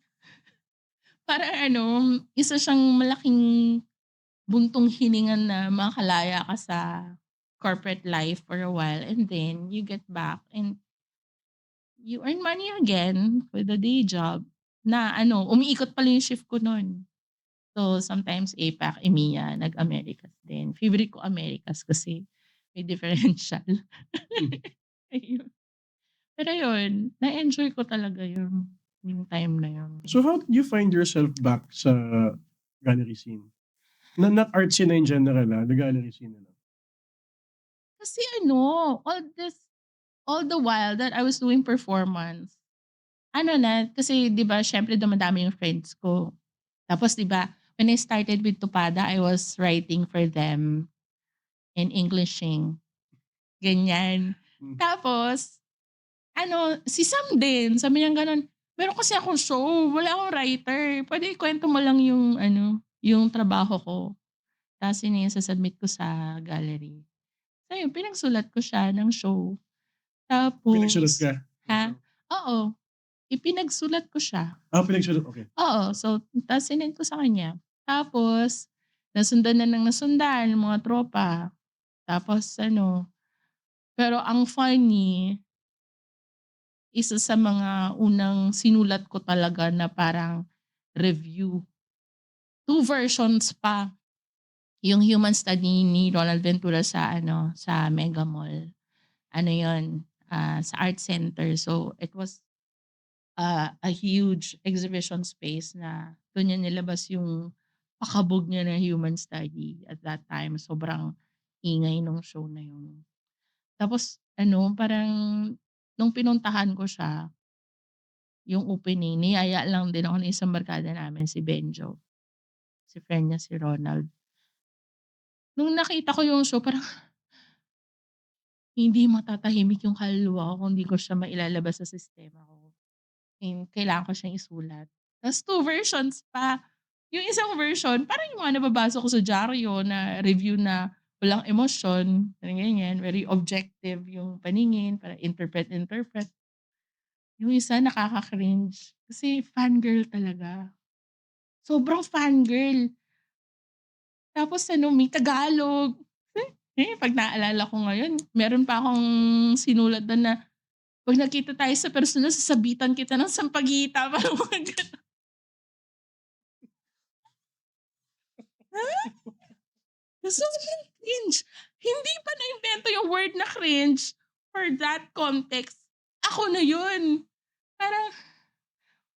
Speaker 1: Parang isa siyang malaking buntong hiningan na makalaya ka sa corporate life for a while and then you get back and you earn money again with the day job na umiikot pala yung shift ko nun. So, sometimes APAC, EMEA, nag-Americas din. Favorite ko Americas kasi may differential. Ayun. Pero yun, na-enjoy ko talaga yung time na yun.
Speaker 2: So how did you find yourself back sa gallery scene? Not art scene in general, the gallery scene na.
Speaker 1: Kasi all the while that I was doing performance, kasi 'di ba syempre dumadami yung friends ko. Tapos 'di ba, when I started with Tupada, I was writing for them in Englishing. Ganyan. Tapos, si Sam din, sabi niya gano'n, Meron kasi akong show, wala akong writer. Puwede ikuwento mo lang yung ano, yung trabaho ko, tapos yun na yung sa-submit ko sa gallery. Ayun, pinagsulat ko siya ng show.
Speaker 2: Pinagsulat
Speaker 1: Tapos
Speaker 2: ka?
Speaker 1: ha? Oo, ipinagsulat ko siya.
Speaker 2: Pinagsulat, okey.
Speaker 1: Oo, so tapos sinend ko sa kanya. Tapos nasundan na ng nasundan yung mga tropa. Tapos ano, pero ang funny, isa sa mga unang sinulat ko talaga na parang review, two versions pa. Yung human study ni Ronald Ventura sa ano, sa Mega Mall. Ano yun, sa art center. So it was, a huge exhibition space na dun niya nilabas yung pakabog niya na human study at that time. Sobrang ingay nung show na yun. Tapos ano, parang nung pinuntahan ko siya, yung opening, niyaya lang din ako ng isang barkada namin, si Benjo. Si friend niya si Ronald. Nung nakita ko yung show, parang hindi matatahimik yung kaluluwa ko kung di ko siya mailalabas sa sistema ko. And kailangan ko siyang isulat. Tas two versions pa. Yung isang version, parang yung mga nababasa ko sa dyaryo na review na walang emosyon, parang ganyan, very objective yung paningin, parang interpret. Yung isa nakaka-cringe kasi fangirl talaga. Sobrang fangirl. Tapos ano, may Tagalog. 'Pag naalala ko ngayon, meron pa akong sinulat dun na, "'Pag nagkita tayo sa personal sasabitan kita ng sampagita." Parang mga gano'n. Sobrang cringe. Hindi pa naimbento yung word na cringe for that context. Ako na yun. Parang,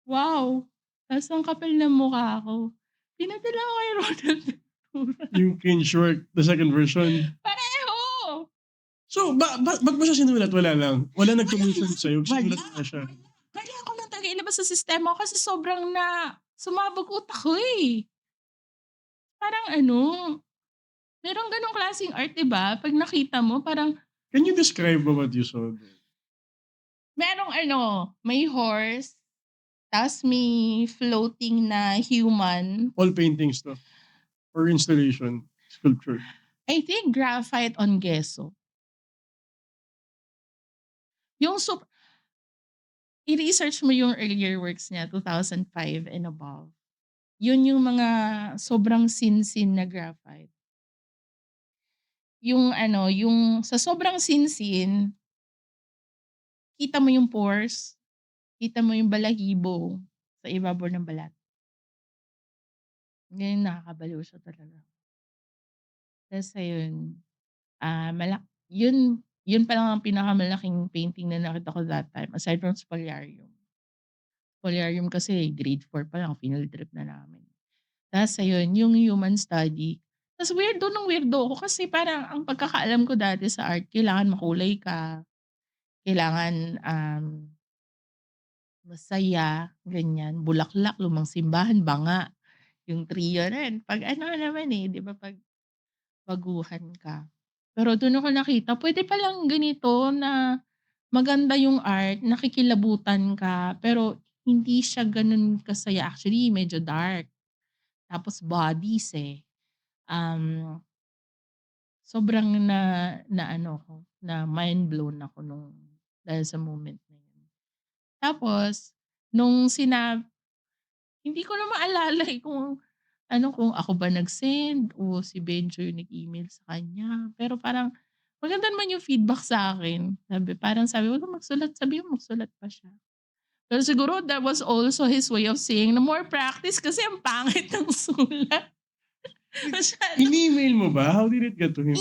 Speaker 1: wow, ta's ang kapal ng mukha ko. Pinadala ko kay Ronald Ventura.
Speaker 2: Yung cringe work, the second version.
Speaker 1: Pareho!
Speaker 2: So, ba't mo siya sinulat? Wala lang? Wala nag-commission sa'yo?
Speaker 1: Wala.
Speaker 2: Sinulat mo na siya?
Speaker 1: Kaya ko lang talaga ilabas sa sistema ko kasi sobrang na sumabog utak ko, eh. Parang ano, merong gano'ng klaseng art 'di ba, 'pag nakita mo parang
Speaker 2: Can you describe what you saw there?
Speaker 1: merong ano, may horse, ta's may floating na human.
Speaker 2: All paintings 'to or installation, sculpture?
Speaker 1: I think graphite on gesso. Yung i-research mo yung earlier works niya, 2005 and above. Yun yung mga sobrang sinsin na graphite. Yung ano, yung sa sobrang sinsin, kita mo yung pores, kita mo yung balahibo sa ibabaw ng balat. Ngayon nakakabaliw siya talaga. Tas ayun, yun pa lang ang pinakamalaking painting na nakita ko that time aside from Spoliarium. Spoliarium kasi grade 4 pa lang field trip na namin. Tas ayun, yung human study. Tas weirdo ako kasi parang ang pagkakaalam ko dati sa art kailangan makulay ka, kailangan, masaya, ganyan, bulaklak, lumang simbahan, banga, yung trio na yun. 'Pag ano naman, eh, 'di ba 'pag baguhan ka. Pero dun ako nakita puwede palang ganito na maganda yung art, nakikilabutan ka, pero hindi siya ganun kasaya. Actually medyo dark, tapos bodies, eh. Um, sobrang na ano ko, na mind blown ako nung dahil sa moment na yun. Tapos nung hindi ko na maalala, eh, kung ano, kung ako ba nag-send o si Benjo yung nag-email sa kanya. Pero parang maganda naman yung feedback sa'kin. Parang sabi, "Wag kang magsulat." Sabi mo magsulat pa siya. Pero siguro that was also his way of saying na more practice kasi ang pangit ng sulat. Masyado
Speaker 2: In-email mo ba? How did it get to him?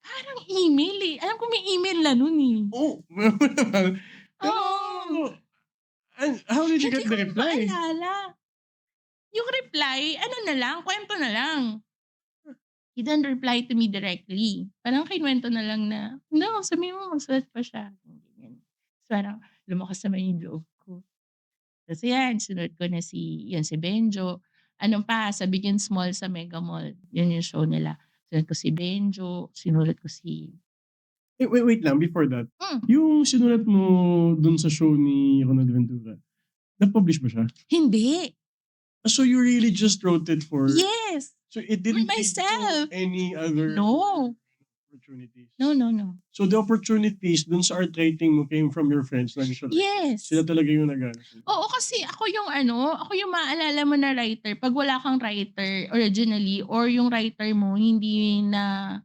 Speaker 1: parang email, eh. Alam ko may email na nun, eh.
Speaker 2: Oh, meron naman. Pero,
Speaker 1: Oo,
Speaker 2: how did you
Speaker 1: hindi
Speaker 2: get
Speaker 1: ko
Speaker 2: the
Speaker 1: na
Speaker 2: reply?
Speaker 1: maalala. Yung reply ano na lang, kuwento na lang. He didn't reply to me directly. Parang kinuwento na lang na, "No, sabihin mo magsulat pa siya." Ganyan. Ta's parang lumakas naman yung loob ko. Ta's ayan, sinunod ko na yun si Benjo. Ano pa, sa Big and Small sa Mega Mall, yun yung show nila. Sinulat ko si Benjo, sinulat ko si
Speaker 2: Wait lang, before that.
Speaker 1: hmm,
Speaker 2: Yung sinulat mo dun sa show ni Ronald Ventura, Na-publish ba siya?
Speaker 1: Hindi.
Speaker 2: So you really just wrote it for...
Speaker 1: Yes.
Speaker 2: So it didn't lead to
Speaker 1: Myself.
Speaker 2: any other
Speaker 1: No.
Speaker 2: opportunities?
Speaker 1: No.
Speaker 2: So the opportunities dun sa art writing mo came from your friends na gusto writing?
Speaker 1: Yes.
Speaker 2: Sila talaga yung nag-ano?
Speaker 1: Oo, kasi ako yung maalala mo na writer pag wala kang writer originally or yung writer mo hindi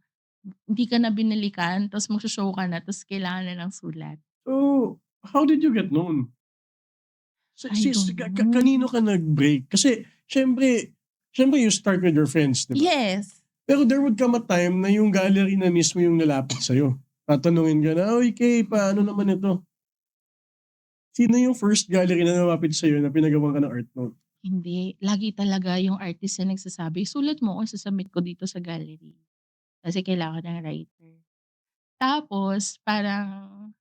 Speaker 1: ka na binalikan tapos magso-show ka na tapos kailangan na ng sulat.
Speaker 2: So, how did you get known?
Speaker 1: I don't know.
Speaker 2: Kanino ka nag-break? Kasi, syempre you start with your friends, di ba?
Speaker 1: Yes.
Speaker 2: Pero there would come a time na yung gallery na mismo yung lalapit sa'yo. Tatanungin ka na, "Oy, Kay, paano naman ito?" Sino yung first gallery na lumapit sa'yo na pinagawan ka ng art note?
Speaker 1: Hindi. Lagi talaga yung artist na nagsasabi, "Sulat mo ako, submit ko dito sa gallery." Kasi kailangan ng writer. Tapos parang,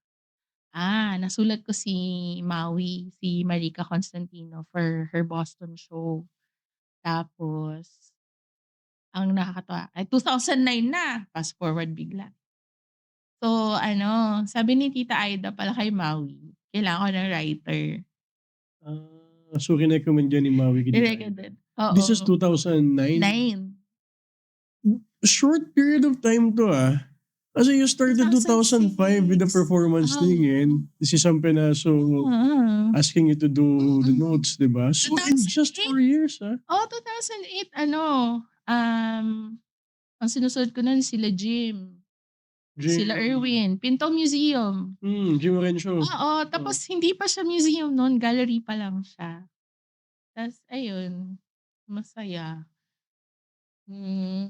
Speaker 1: nasulat ko si Maui, si Marika Constantino for her Boston show. Tapos, ang nakakatuwa, ay 2009 na, fast forward bigla. So sabi ni Tita Aida pala kay Maui, kailangan ko ng writer.
Speaker 2: So rinecommend yan ni Maui kay Tita Aida.
Speaker 1: Recommended. Oo.
Speaker 2: This is 2009?
Speaker 1: 9.
Speaker 2: Short period of time to Kasi you started 2005 with the performance thing and si Sam Penaso asking you to do the notes, di ba? So in just 4 years
Speaker 1: 2008 ang sinusunod ko nun sila Jim. Sila Erwin, Pinto Museum.
Speaker 2: Jim Orencio.
Speaker 1: Oo, tapos hindi pa siya museum nun, gallery pa lang siya. Tas ayun, masaya.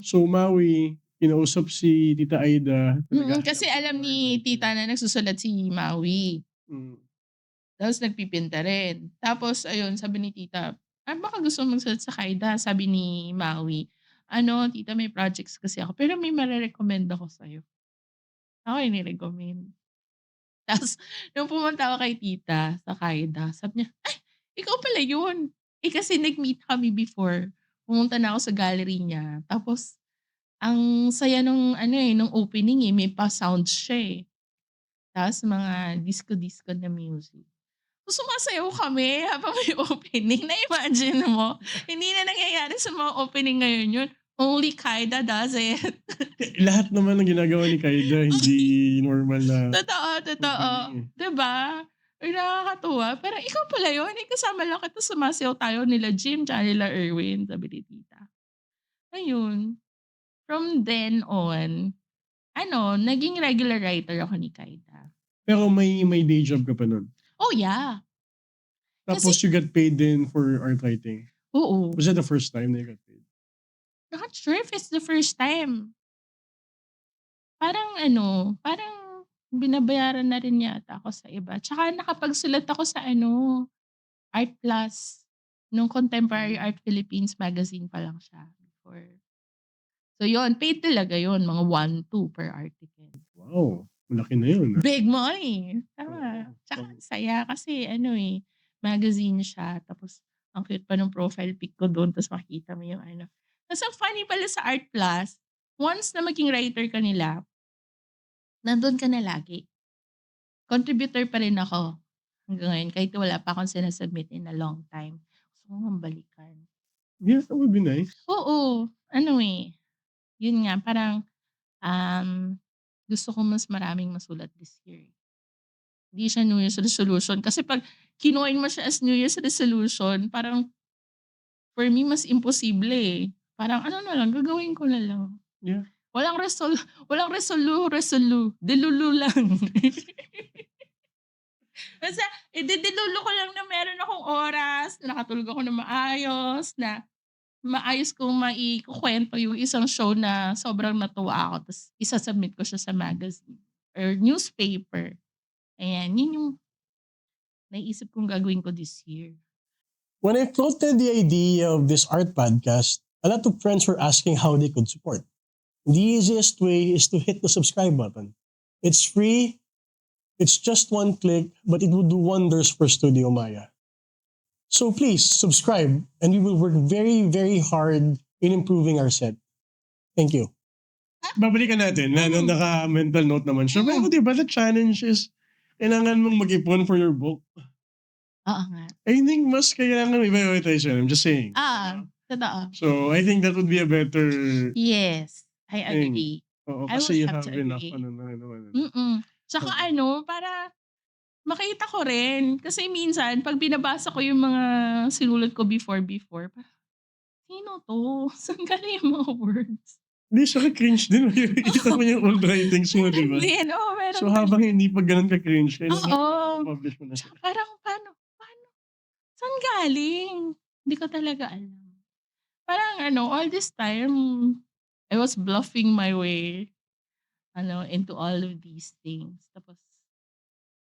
Speaker 2: So Maui, kinausap si Tita Aida.
Speaker 1: Kasi alam ni tita na nagsusulat si Maui. Tapos nagpipinta rin. Tapos ayun, sabi ni tita, baka gusto mong magsulat sa Kaida. Sabi ni Maui, tita may projects kasi ako, pero may marirecommend ako sa'yo. Ako yung nirecommend. Tapos, nung pumunta ako kay tita sa Kaida, sabi niya, "Ay, ikaw pala yun." Kasi nag-meet kami before. Pumunta na ako sa gallery niya. Tapos, ang saya nung nung opening may pa-sound siya Tapos mga disco-disco na music. So, sumasayaw kami habang may opening. Na-imagine mo? Hindi na nangyayari sa mga opening ngayon yun. Only Kaida does it.
Speaker 2: Lahat naman ng ginagawa ni Kaida, hindi normal na...
Speaker 1: Totoo. Diba? Ay, nakakatuwa. Pero ikaw pala yun. Kasama lang kita, sumasayaw tayo nila Jim tsaka nila Erwin, sabi ni tita. Ayun. From then on, naging regular writer ako ni Kaida.
Speaker 2: Pero may day job ka pa nun?
Speaker 1: Oh, yeah.
Speaker 2: Tapos you got paid din for art writing?
Speaker 1: Oo.
Speaker 2: Was that the first time na you got paid?
Speaker 1: Not sure if it's the first time. Parang binabayaran na rin yata ako sa iba. Tsaka nakapagsulat ako sa Art Plus. Nung Contemporary Art Philippines magazine pa lang siya before. So yun, paid talaga yun. Mga 1-2 per article.
Speaker 2: Wow, malaki na yun.
Speaker 1: Big money. Tama. Tsaka saya kasi magazine siya. Tapos ang cute pa ng profile pic ko doon. Tapos makita mo yung Tapos ang funny pala sa Art Plus, once na maging writer ka nila, nandun ka na lagi. Contributor pa rin ako hanggang ngayon. Kahit wala pa akong sinasubmit in a long time. Gusto kong balikan.
Speaker 2: Yeah, that would be nice.
Speaker 1: Oo. Yun nga, parang gusto ko mas maraming masulat this year. Hindi siya New Year's resolution. Kasi pag kinuhain mo siya as New Year's resolution, parang for me, mas imposible Parang na lang, gagawin ko na lang.
Speaker 2: Yeah.
Speaker 1: Walang resolu. Dilulu lang. Basta, dilulu ko lang na meron akong oras, na nakatulog ako na maayos kong maikukwento yung isang show na sobrang natuwa ako. Tapos, isasubmit ko siya sa magazine or newspaper. Ayan, yun yung naisip kong gagawin ko this year.
Speaker 2: When I floated the idea of this art podcast, a lot of friends were asking how they could support. The easiest way is to hit the subscribe button. It's free. It's just one click, but it would do wonders for Studio Maya. So please subscribe and we will work very, very hard in improving our set. Thank you. Babalikan natin na naka-mental note naman siya. Pero di ba the challenge is kailangan mong mag-ipon for your book?
Speaker 1: Oo nga.
Speaker 2: I think mas kailangan i-prioritize yun. I'm just saying.
Speaker 1: Totoo.
Speaker 2: So, I think that would be a better
Speaker 1: Yes, I
Speaker 2: thing.
Speaker 1: agree.
Speaker 2: Oo,
Speaker 1: I would
Speaker 2: kasi you
Speaker 1: have
Speaker 2: have
Speaker 1: to
Speaker 2: enough
Speaker 1: agree.
Speaker 2: naman.
Speaker 1: Tsaka
Speaker 2: Oo.
Speaker 1: para makita ko rin. Kasi minsan 'pag binabasa ko yung mga sinulat ko before, parang, "Sino 'to? Saan galing yung mga words?"
Speaker 2: Hindi, saka cringe din. Makikita
Speaker 1: Oo,
Speaker 2: mo yung old writings mo, di
Speaker 1: meron
Speaker 2: ba?
Speaker 1: din. Oo,
Speaker 2: So,
Speaker 1: meron
Speaker 2: habang
Speaker 1: talaga.
Speaker 2: hindi pa ganun ka-cringe, kailangan
Speaker 1: Oo.
Speaker 2: ma-publish mo na siya.
Speaker 1: Tsaka parang paano saan galing? Hindi ko talaga alam. Parang all this time, I was bluffing my way, into all of these things. Tapos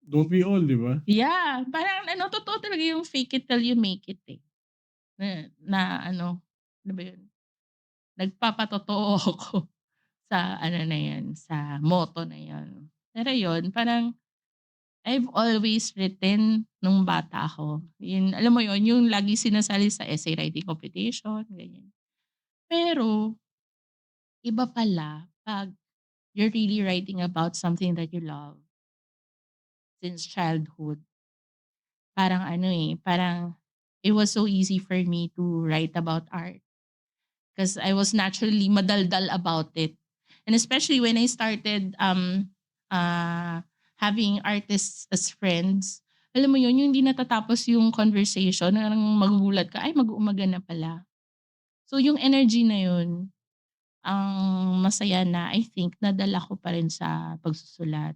Speaker 2: Don't we all, di ba?
Speaker 1: yeah, parang totoo talaga yung fake it till you make it, eh. Na ba yun? Nagpapatotoo ako sa na yun, sa motto na yun. Pero yun, parang I've always written nung bata ako. Yun, alam mo yun, yung lagi sinasali sa essay writing competition, ganyan. Pero iba pala 'pag you're really writing about something that you love since childhood. Parang parang it was so easy for me to write about art because I was naturally madaldal about it. And especially when I started uh, having artists as friends, alam mo yun, yung hindi natatapos yung conversation, parang magugulat ka, ay mag-uumaga na pala. So yung energy na yun, ang masaya na I think nadala ko pa rin sa pagsusulat.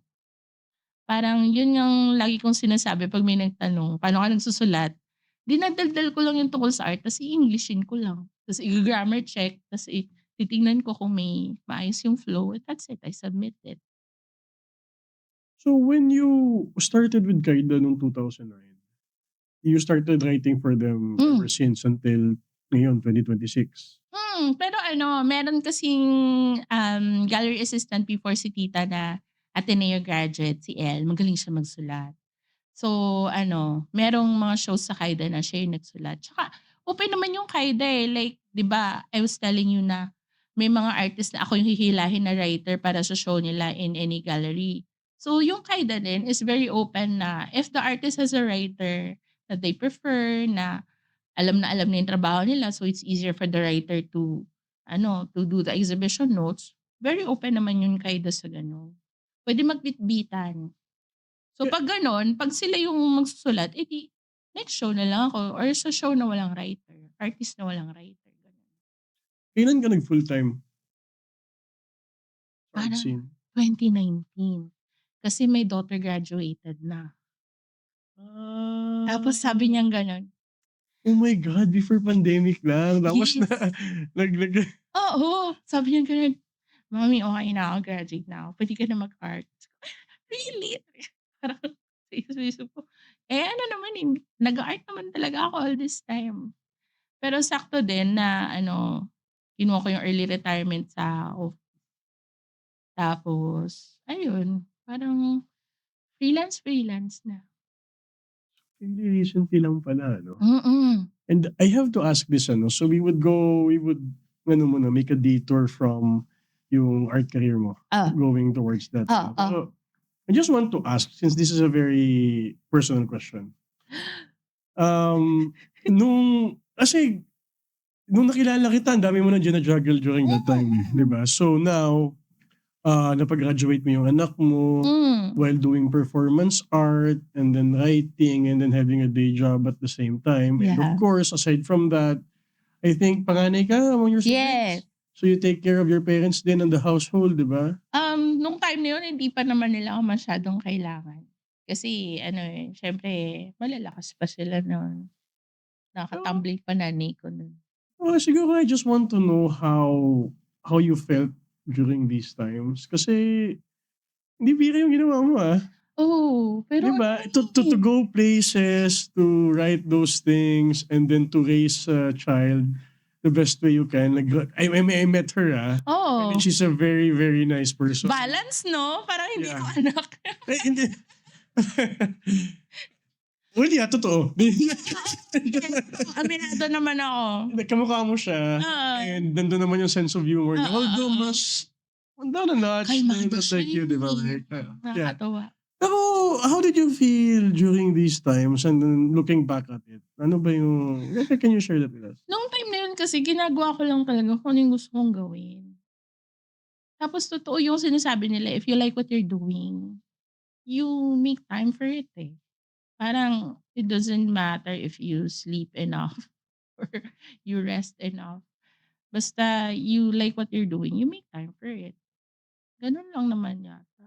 Speaker 1: Parang yun yung lagi kong sinasabi 'pag may nagtanong, "Paano ka nagsusulat?" Dinadaldal ko lang yung tungkol sa art ta's i-Englishin ko lang. Ta's i-grammar check, ta's titignan ko kung may maayos yung flow, that's it, I submit it.
Speaker 2: So, when you started with Kaida noong 2009, you started writing for them ever
Speaker 1: Hmm,
Speaker 2: since until ngayon, 2026?
Speaker 1: pero meron kasing, gallery assistant before si tita na Ateneo graduate, si Elle, magaling siya magsulat. So merong mga shows sa Kaida na siya yung nagsulat. Tsaka open naman yung Kaida, eh, like 'di ba, I was telling you na may mga artist na ako yung hihilahin na writer para sa show nila in any gallery. So yung Kaida din is very open na if the artist has a writer that they prefer, na alam na yung trabaho nila, so it's easier for the writer to to do the exhibition notes, very open naman yung Kaida sa gano'n. Puwede magbitbitan. So
Speaker 2: Ke
Speaker 1: 'pag gano'n, 'pag sila yung magsusulat, eh, di next show na lang ako or sa show na walang writer, artist na walang writer, gano'n.
Speaker 2: Kailan ka nag full-time sa art
Speaker 1: Parang
Speaker 2: scene?
Speaker 1: 2019, kasi my daughter graduated na. Tapos sabi
Speaker 2: Ah,
Speaker 1: niyang gano'n,
Speaker 2: oh my God, before pandemic lang tapos na
Speaker 1: yes, oo, sabi niya gano'n, "Mommy, okey na ako, graduate na ako, puwede ka na mag-art." Really? Parang sa isip ko, naman, eh, nag-a-art naman talaga ako all this time. Pero sakto din na kinuha ko yung early retirement sa tapos ayun, parang freelance na.
Speaker 2: Hindi recently lang pala, ano?
Speaker 1: Mm.
Speaker 2: And I have to ask this, so we would muna, make a detour from yung art career mo,
Speaker 1: Oh,
Speaker 2: going towards that,
Speaker 1: oo.
Speaker 2: pero I just want to ask, since this is a very personal question. Nung kasi nung nakilala kita ang dami mo ng juggle during that time, eh, 'di
Speaker 1: Mm.
Speaker 2: ba? So now, napag-graduate mo yung anak mo,
Speaker 1: Hmm,
Speaker 2: while doing performance art, and then writing, and then having a day job at the same time. And of
Speaker 1: yeah.
Speaker 2: course, aside from that, I think panganay ka among your
Speaker 1: Yes.
Speaker 2: siblings? So you take care of your parents din and the household, 'di ba?
Speaker 1: Nung time na yun hindi pa naman nila ako masyadong kailangan. Kasi siyempre malalakas pa sila nun.
Speaker 2: Pero,
Speaker 1: Nakaka-tumbling pa nanay ko nun.
Speaker 2: siguro I just want to know how you felt during these times kasi hindi biro yung ginawa mo, 'Di
Speaker 1: Pero
Speaker 2: ba? To
Speaker 1: eh.
Speaker 2: go places, to write those things, and then to raise a child the best way you can. Like, I met her, and then
Speaker 1: Oo.
Speaker 2: she's a very, very nice person.
Speaker 1: Balance 'no? Parang hindi ko
Speaker 2: Yeah.
Speaker 1: anak.
Speaker 2: Hindi. Well, yeah, totoo.
Speaker 1: Aminado naman ako.
Speaker 2: Hindi, kamukha mo siya,
Speaker 1: Oo.
Speaker 2: and nandun naman yung sense of humor niya.
Speaker 1: Oo,
Speaker 2: Although
Speaker 1: oo.
Speaker 2: mas down a notch,
Speaker 1: Kalmado
Speaker 2: not
Speaker 1: siya,
Speaker 2: like you, di ba?
Speaker 1: eh.
Speaker 2: Like, yeah.
Speaker 1: Nakakatuwa.
Speaker 2: Pero how did you feel during these times and then looking back at it? Ano ba yung can you share that with us?
Speaker 1: Nung time na yun kasi ginagawa ko lang talaga kung ano yung gusto kong gawin. Tapos totoo yung sinasabi nila, if you like what you're doing, you make time for it, eh. Parang it doesn't matter if you sleep enough or you rest enough. Basta you like what you're doing, you make time for it. Gano'n lang naman yata.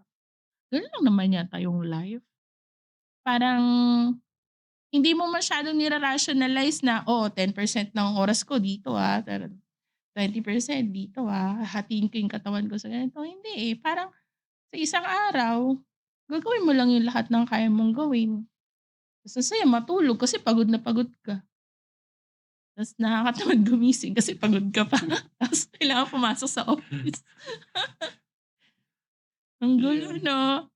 Speaker 1: Gano'n lang naman yata yung life. Parang hindi mo masyadong nira-rationalize na, "Oh, 10% ng oras ko dito, pero 20% dito, hahatiin ko yung katawan ko sa ganito." Hindi, eh. Parang sa isang araw, gagawin mo lang yung lahat ng kaya mong gawin. Tas masaya matulog kasi pagod na pagod ka. Tas nakakatamad gumising kasi pagod ka pa. Tapos kailangan pumasok sa office. Ang gulo
Speaker 2: Yeah.
Speaker 1: 'no?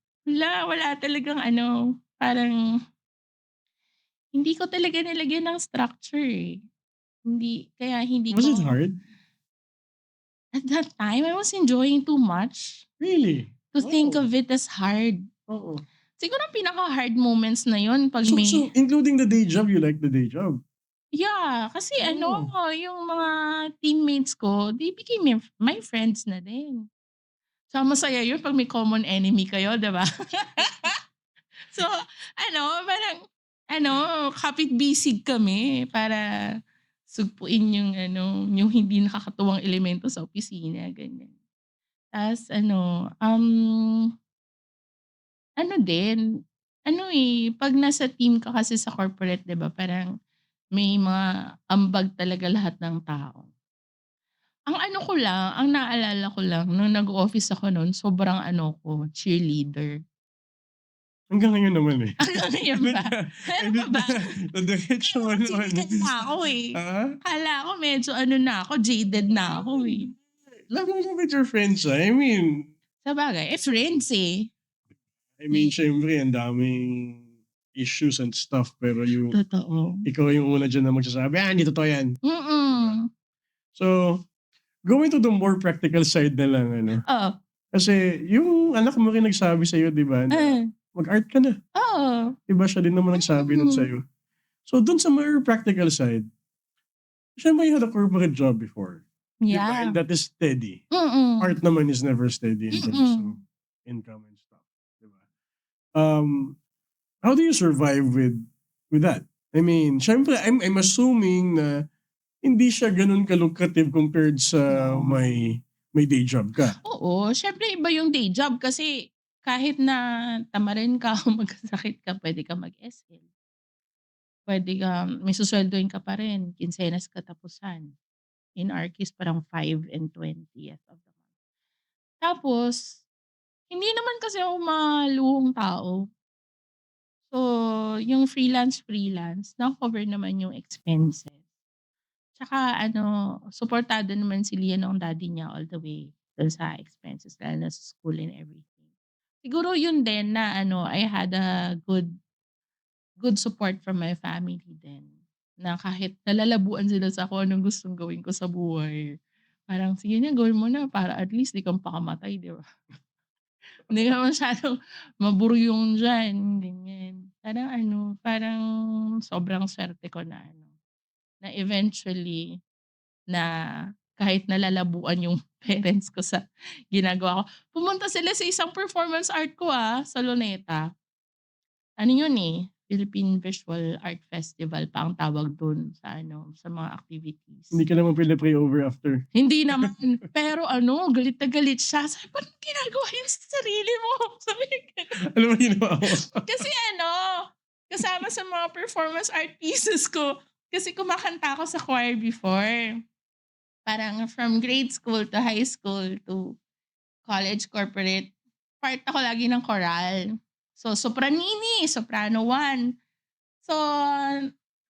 Speaker 1: Wala talagang ano, parang hindi ko talaga nilagyan ng structure, eh. Hindi
Speaker 2: Was it
Speaker 1: ko
Speaker 2: hard?
Speaker 1: at that time, I was enjoying too much
Speaker 2: Really?
Speaker 1: to think
Speaker 2: Wow.
Speaker 1: of it as hard.
Speaker 2: Oo.
Speaker 1: Siguro ang pinaka-hard moments na yun 'pag
Speaker 2: So
Speaker 1: may
Speaker 2: including the day job, you like the day job?
Speaker 1: yeah, kasi ano,
Speaker 2: Oh.
Speaker 1: yung mga teammates ko, they became my friends na din. So, masaya yun 'pag may common enemy kayo, 'di ba? So, parang kapit-bisig kami para sugpuin yung yung hindi nakakatuwang elemento sa opisina, ganyan. Ta's din, 'pag nasa team ka kasi sa corporate, 'di ba, parang may mga ambag talaga lahat ng tao. Ang naalala ko lang nung nag-o-office ako nun, sobrang ko, cheerleader.
Speaker 2: Hanggang ngayon naman, eh.
Speaker 1: Hanggang ngayon
Speaker 2: Hindi
Speaker 1: ba?
Speaker 2: ka
Speaker 1: Meron
Speaker 2: hindi
Speaker 1: pa ba?
Speaker 2: na nadiretso mo
Speaker 1: Kasi
Speaker 2: naman.
Speaker 1: na ako, eh.
Speaker 2: Ah?
Speaker 1: Akala ko medyo na ako, jaded na ako, eh.
Speaker 2: Love mo with your friends, I mean
Speaker 1: Sabagay, friends, eh.
Speaker 2: siyempre ang daming issues and stuff pero
Speaker 1: Totoo.
Speaker 2: ikaw yung una diyan na magsasabi, "Hindi totoo yan."
Speaker 1: Mm.
Speaker 2: So, going to the more practical side na lang
Speaker 1: Oo.
Speaker 2: kasi yung anak mo rin nagsabi sa'yo 'di ba na
Speaker 1: Ah,
Speaker 2: mag-art ka na,
Speaker 1: oo.
Speaker 2: 'di ba siya din naman nagsabi nun
Speaker 1: Mm.
Speaker 2: sa'yo. So dun sa more practical side, siyempre you had a corporate job before, 'di ba, and
Speaker 1: Yeah.
Speaker 2: that is steady.
Speaker 1: Mm.
Speaker 2: Art naman is never steady in terms of
Speaker 1: Mm.
Speaker 2: income and stuff, 'di ba? Um, how do you survive with that? Siyempre I'm assuming na hindi siya gano'n ka-lucrative compared sa
Speaker 1: No.
Speaker 2: may day job ka.
Speaker 1: Oo, siyempre iba yung day job kasi kahit na tamarin ka o magkasakit ka, puwede kang mag-SL. Puwede kang may suswelduhin ka pa rin, kinsenas katapusan. In our case, parang 5 and 20th of the month. Tapos, hindi naman kasi ako maluhong tao. So, yung freelance, nako-cover naman yung expenses. Tsaka suportado naman si Liam nung daddy niya all the way dun sa expenses lalo na sa school and everything. Siguro yun din na I had a good support from my family din, na kahit nalalabuan sila sa kung anong gustong gawin ko sa buhay, parang, "Sige na gawin mo na para at least di kang pakamatay," 'di ba? Hindi ka masyadong maburyong diyan, ganyan. Parang sobrang swerte ko na na eventually na kahit nalalabuan yung parents ko sa ginagawa ko. Pumunta sila sa isang performance art ko, sa Luneta. Ano yun, eh, Philippine Visual Art Festival pa ang tawag dun sa mga activities.
Speaker 2: Hindi ka naman pina-pray over after.
Speaker 1: Hindi naman, pero galit na galit siya. Sabi ko, "Ba't ginagawa yun sa sarili mo?" Sabi niya gano'n.
Speaker 2: Ano ba ginawa mo?
Speaker 1: Kasi kasama sa mga performance art pieces ko, kasi kumakanta ako sa choir before. Parang from grade school to high school to college corporate, part ako lagi ng choral. So, sopranini, soprano 1. So,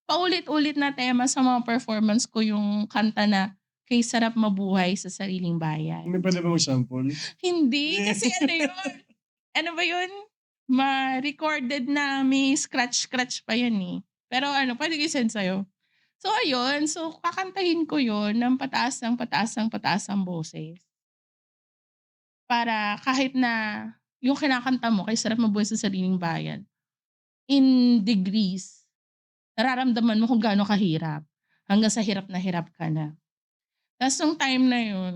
Speaker 1: paulit-ulit na tema sa mga performance ko yung kanta na, "Kay sarap mabuhay sa sariling bayan."
Speaker 2: Hindi puwede ba mag-sample?
Speaker 1: Hindi, kasi yun, ano ba yun, ma-recorded na may scratch-scratch pa yun, eh. Pero puwede ko i-send sa'yo. So ayun, kakantahin ko yun ng pataas ng pataas ng pataas ang boses. Para kahit na yung kinakanta mo kay Sarap Mabuhay sa Sariling Bayan, in degrees, nararamdaman mo kung gaano kahirap, hanggang sa hirap na hirap ka na. Ta's nung time na yun,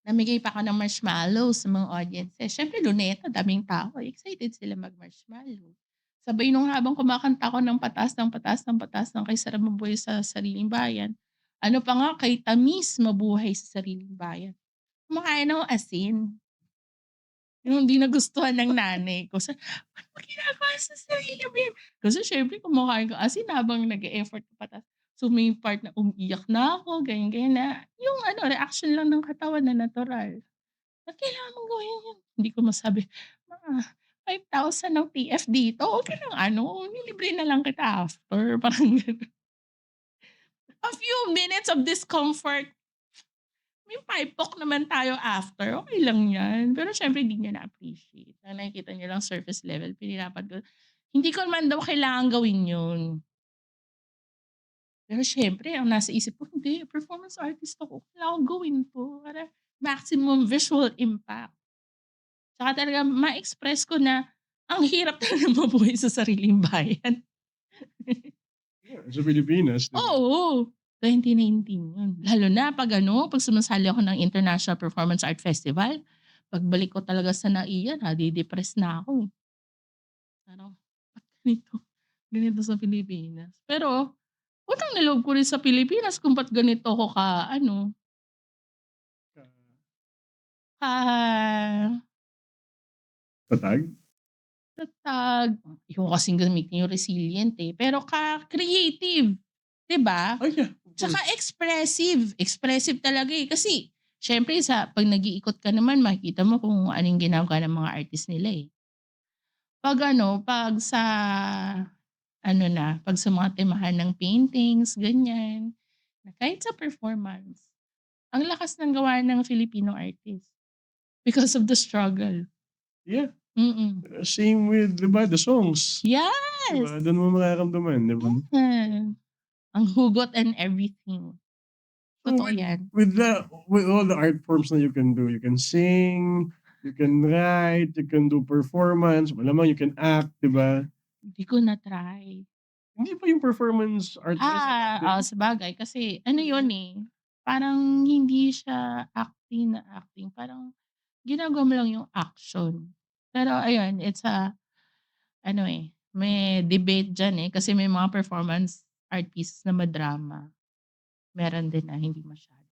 Speaker 1: namigay pa ako ng marshmallow sa mga audiences. Siyempre Luneta, daming tao, excited sila mag-marshmallow. Sabay nung habang kumakanta ako ng pataas ng pataas ng pataas ng kay Sarap Mabuhay sa Sariling Bayan, ano pa nga, kay Tamis Mabuhay sa Sariling Bayan. Kumakain ako asin. Yung hindi nagustuhan ng nanay ko. "Ba't mo ginagawa sa sarili mo yan?" Kasi siyempre kumakain ka asin habang nag-e-effort ka pa so may part na umiiyak na ako, ganyan-ganyan na yung ano, reaction lang ng katawan na natural. "Ba't kailangan mong gawin yun?" Hindi ko masabi, "Ma, 5,000 ang TF dito, wag ka ng ano, ililibre na lang kita after." Parang gano'n. A few minutes of discomfort, may paipok naman tayo after, okey lang 'yan. Pero siyempre hindi niya na-appreciate. Ang nakikita niya lang surface level, pinirapan ko. Hindi ko naman daw kailangan gawin 'yun. Pero siyempre ang nasa isip ko, hindi, performance artist ako, kailangan kong gawin 'to para maximum visual impact. Tsaka talaga ma-express ko na ang hirap talaga mabuhay sa sariling bayan.
Speaker 2: Yeah, sa Pilipinas, 'di ba?
Speaker 1: Oo, 2019 yun. Lalo na 'pag ano, 'pag sumasali ako ng International Performance Art Festival, pagbalik ko talaga sa NAIA nade-depress na ako, eh. Parang, ba't ganito sa Pilipinas. Pero utang na loob ko rin sa Pilipinas kung ba't ganito ako ka-ano,
Speaker 2: Ka
Speaker 1: ka
Speaker 2: Tatag?
Speaker 1: tatag, ayoko kasing gamitin yung resilient, eh, pero ka-creative, 'di ba?
Speaker 2: Oh, yeah, of
Speaker 1: Tsaka
Speaker 2: course.
Speaker 1: expressive, expressive talaga, eh. Kasi siyempre 'pag nag-iikot ka naman makikita mo kung ano yung ginagawa ng mga artist nila, eh. 'Pag ano, 'pag sa ano na, 'pag sa mga temahan ng paintings, ganyan, na kahit sa performance, ang lakas ng gawa ng Filipino artist because of the struggle.
Speaker 2: Yeah,
Speaker 1: Mm.
Speaker 2: same with, 'di ba, the songs, 'di
Speaker 1: Yes!
Speaker 2: ba? Dun mo mararamdaman, 'di ba?
Speaker 1: Mm. Ang hugot and everything.
Speaker 2: So
Speaker 1: Totoo
Speaker 2: with
Speaker 1: 'yan.
Speaker 2: with all the art forms na you can sing, you can write, you can do performance, malamang you can act, 'di ba?
Speaker 1: Hindi ko na-try.
Speaker 2: Hindi ba yung performance art is act
Speaker 1: Oo,
Speaker 2: din?
Speaker 1: sabagay kasi ano yun,
Speaker 2: Yeah.
Speaker 1: eh, parang hindi siya acting na acting, parang ginagawa mo lang yung action. Pero ayun, it's ano, eh, may debate diyan, eh, kasi may mga performance art pieces na ma-drama, meron din na hindi masyado.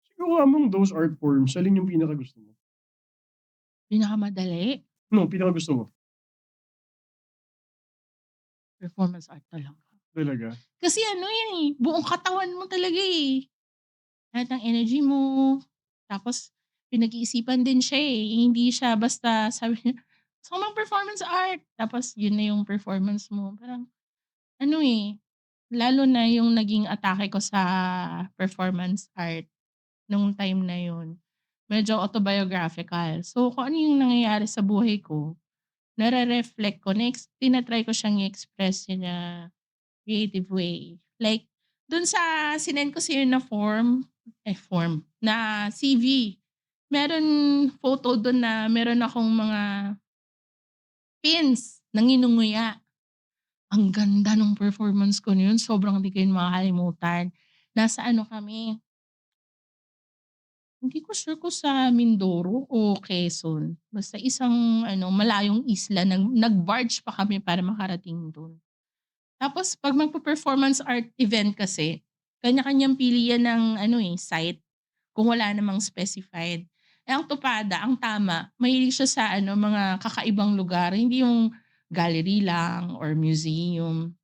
Speaker 2: Siguro among those art forms, alin yung pinakagusto mo?
Speaker 1: Pinakamadali,
Speaker 2: No, pinakagusto mo?
Speaker 1: performance art talaga.
Speaker 2: Talaga?
Speaker 1: Kasi ano yan, eh, buong katawan mo talaga, eh. Lahat ng energy mo, tapos pinag-iisipan din siya, eh, hindi siya basta sabi niya, "Gusto ko mag-performance art." Tapos yun na yung performance mo, parang ano, eh, lalo na yung naging atake ko sa performance art nung time na yun, medyo autobiographical. So, kung ano yung nangyayari sa buhay ko, nare-reflect ko, tina-try ko siyang i-express in a creative way. Like, dun sa sinend ko sa'yo na na CV, meron photo dun na meron akong mga pins na nginunguya. Ang ganda nung performance ko na yun, sobrang di ko yun makakalimutan. Nasa ano kami, hindi ko sure kung sa Mindoro o Quezon. Basta isang ano, malayong isla, nag-barge pa kami para makarating dun. Tapos 'pag magpe-performance art event kasi, kanya-kanyang pili yan ng ano, eh, site, kung wala namang specified. Eh, ang Tupada, ang tama, mahilig siya sa ano, mga kakaibang lugar, hindi yung gallery lang or museum.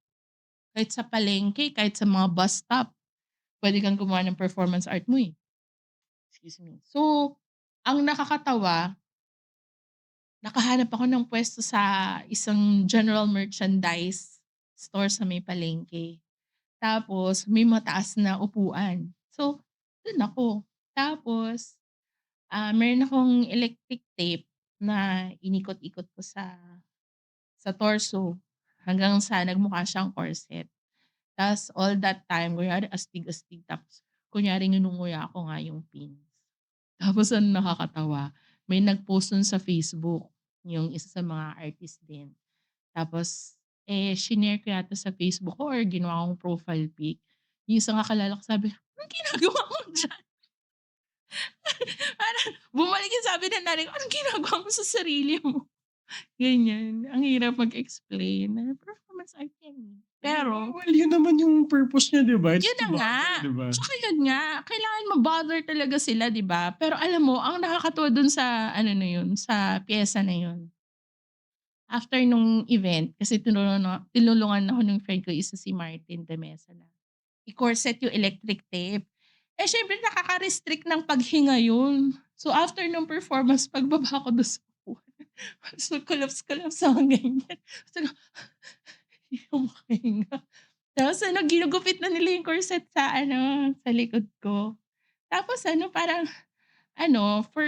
Speaker 1: Kahit sa palengke, kahit sa mga bus stop, puwede kang gumawa ng performance art mo, eh. Excuse me. So, ang nakakatawa, nakahanap ako ng puwesto sa isang general merchandise store sa may palengke. Tapos may mataas na upuan. So, dun ako. Tapos, meron akong electric tape na inikot-ikot ko sa torso hanggang sa nagmukha siyang corset. Ta's all that time kunyari astig-astig tapos kunyari nginunguya ko nga yung pins. Tapos ang nakakatawa, may nag-post nun sa Facebook, yung isa sa mga artist din. Tapos, shinare ko yata sa Facebook ko or ginawa kong profile pic. Yung isang kakilala ko sabi, "Anong ginagawa mo diyan?" Parang bumalik yung sabi ng nanay ko, "Anong ginagawa mo sa sarili mo?" Ganyan. Ang hirap mag-explain. Performance art yan, eh. Pero
Speaker 2: Well, yun naman yung purpose niya, 'di ba? It's
Speaker 1: yun
Speaker 2: to
Speaker 1: na nga.
Speaker 2: bother, 'di ba?
Speaker 1: Tsaka yun nga, kailangan ma-bother talaga sila, 'di ba? Pero alam mo, ang nakakatuwa dun sa ano na yun, sa piyesa na yun, after nung event, kasi tinulungan ako nung friend ko, isa si Martin de Mesa na i-corset yung electric tape. Syempre nakaka-restrict ng paghinga yun. So after nung performance, pagbaba ko dun sa upuan, so collapse akong ganyan. Sabi ko, "Hindi ako makahinga." Tapos ginugupit na nila yung corset sa sa likod ko. Tapos parang for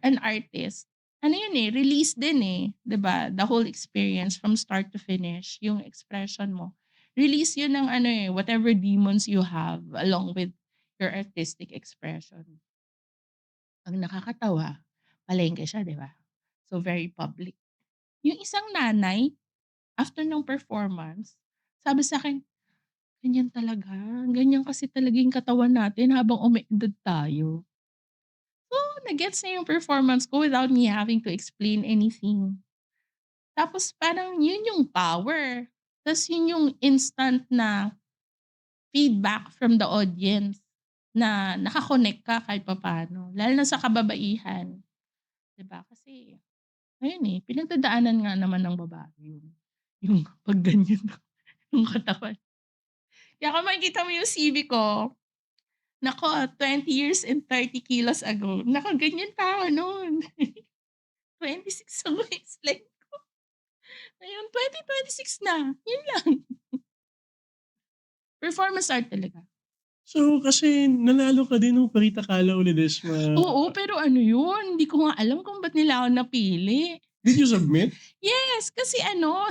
Speaker 1: an artist, yun, release din, 'di ba? The whole experience from start to finish, yung expression mo. Release yun ng whatever demons you have along with your artistic expression. Ang nakakatawa, palengke siya, 'di ba? So very public. Yung isang nanay, after ng performance, sabi sa'kin, "Ganyan talaga, ganyan kasi talaga yung katawan natin habang umeedad tayo." So, na-gets niya yung performance ko without me having to explain anything. Tapos parang yun yung power. Tas yun yung instant na feedback from the audience na naka-connect ka kahit papaano, lalo na sa kababaihan, 'di ba? Kasi ayun, pinagdadaanan nga naman ng babae yun, yung 'pag ganyan yung katawan. Kaya kung makikita mo yung CV ko, naku, 20 years and 30 kilos ago, naku ganyan pa ako nun. 26 ang waistline ko. Ngayon 2026 na, yun lang. Performance art talaga.
Speaker 2: So, kasi nanalo ka din nung Perita Kala o Ledesma.
Speaker 1: Oo, pero yun, hindi ko nga alam kung ba't nila ako napili.
Speaker 2: Did you submit?
Speaker 1: Yes, kasi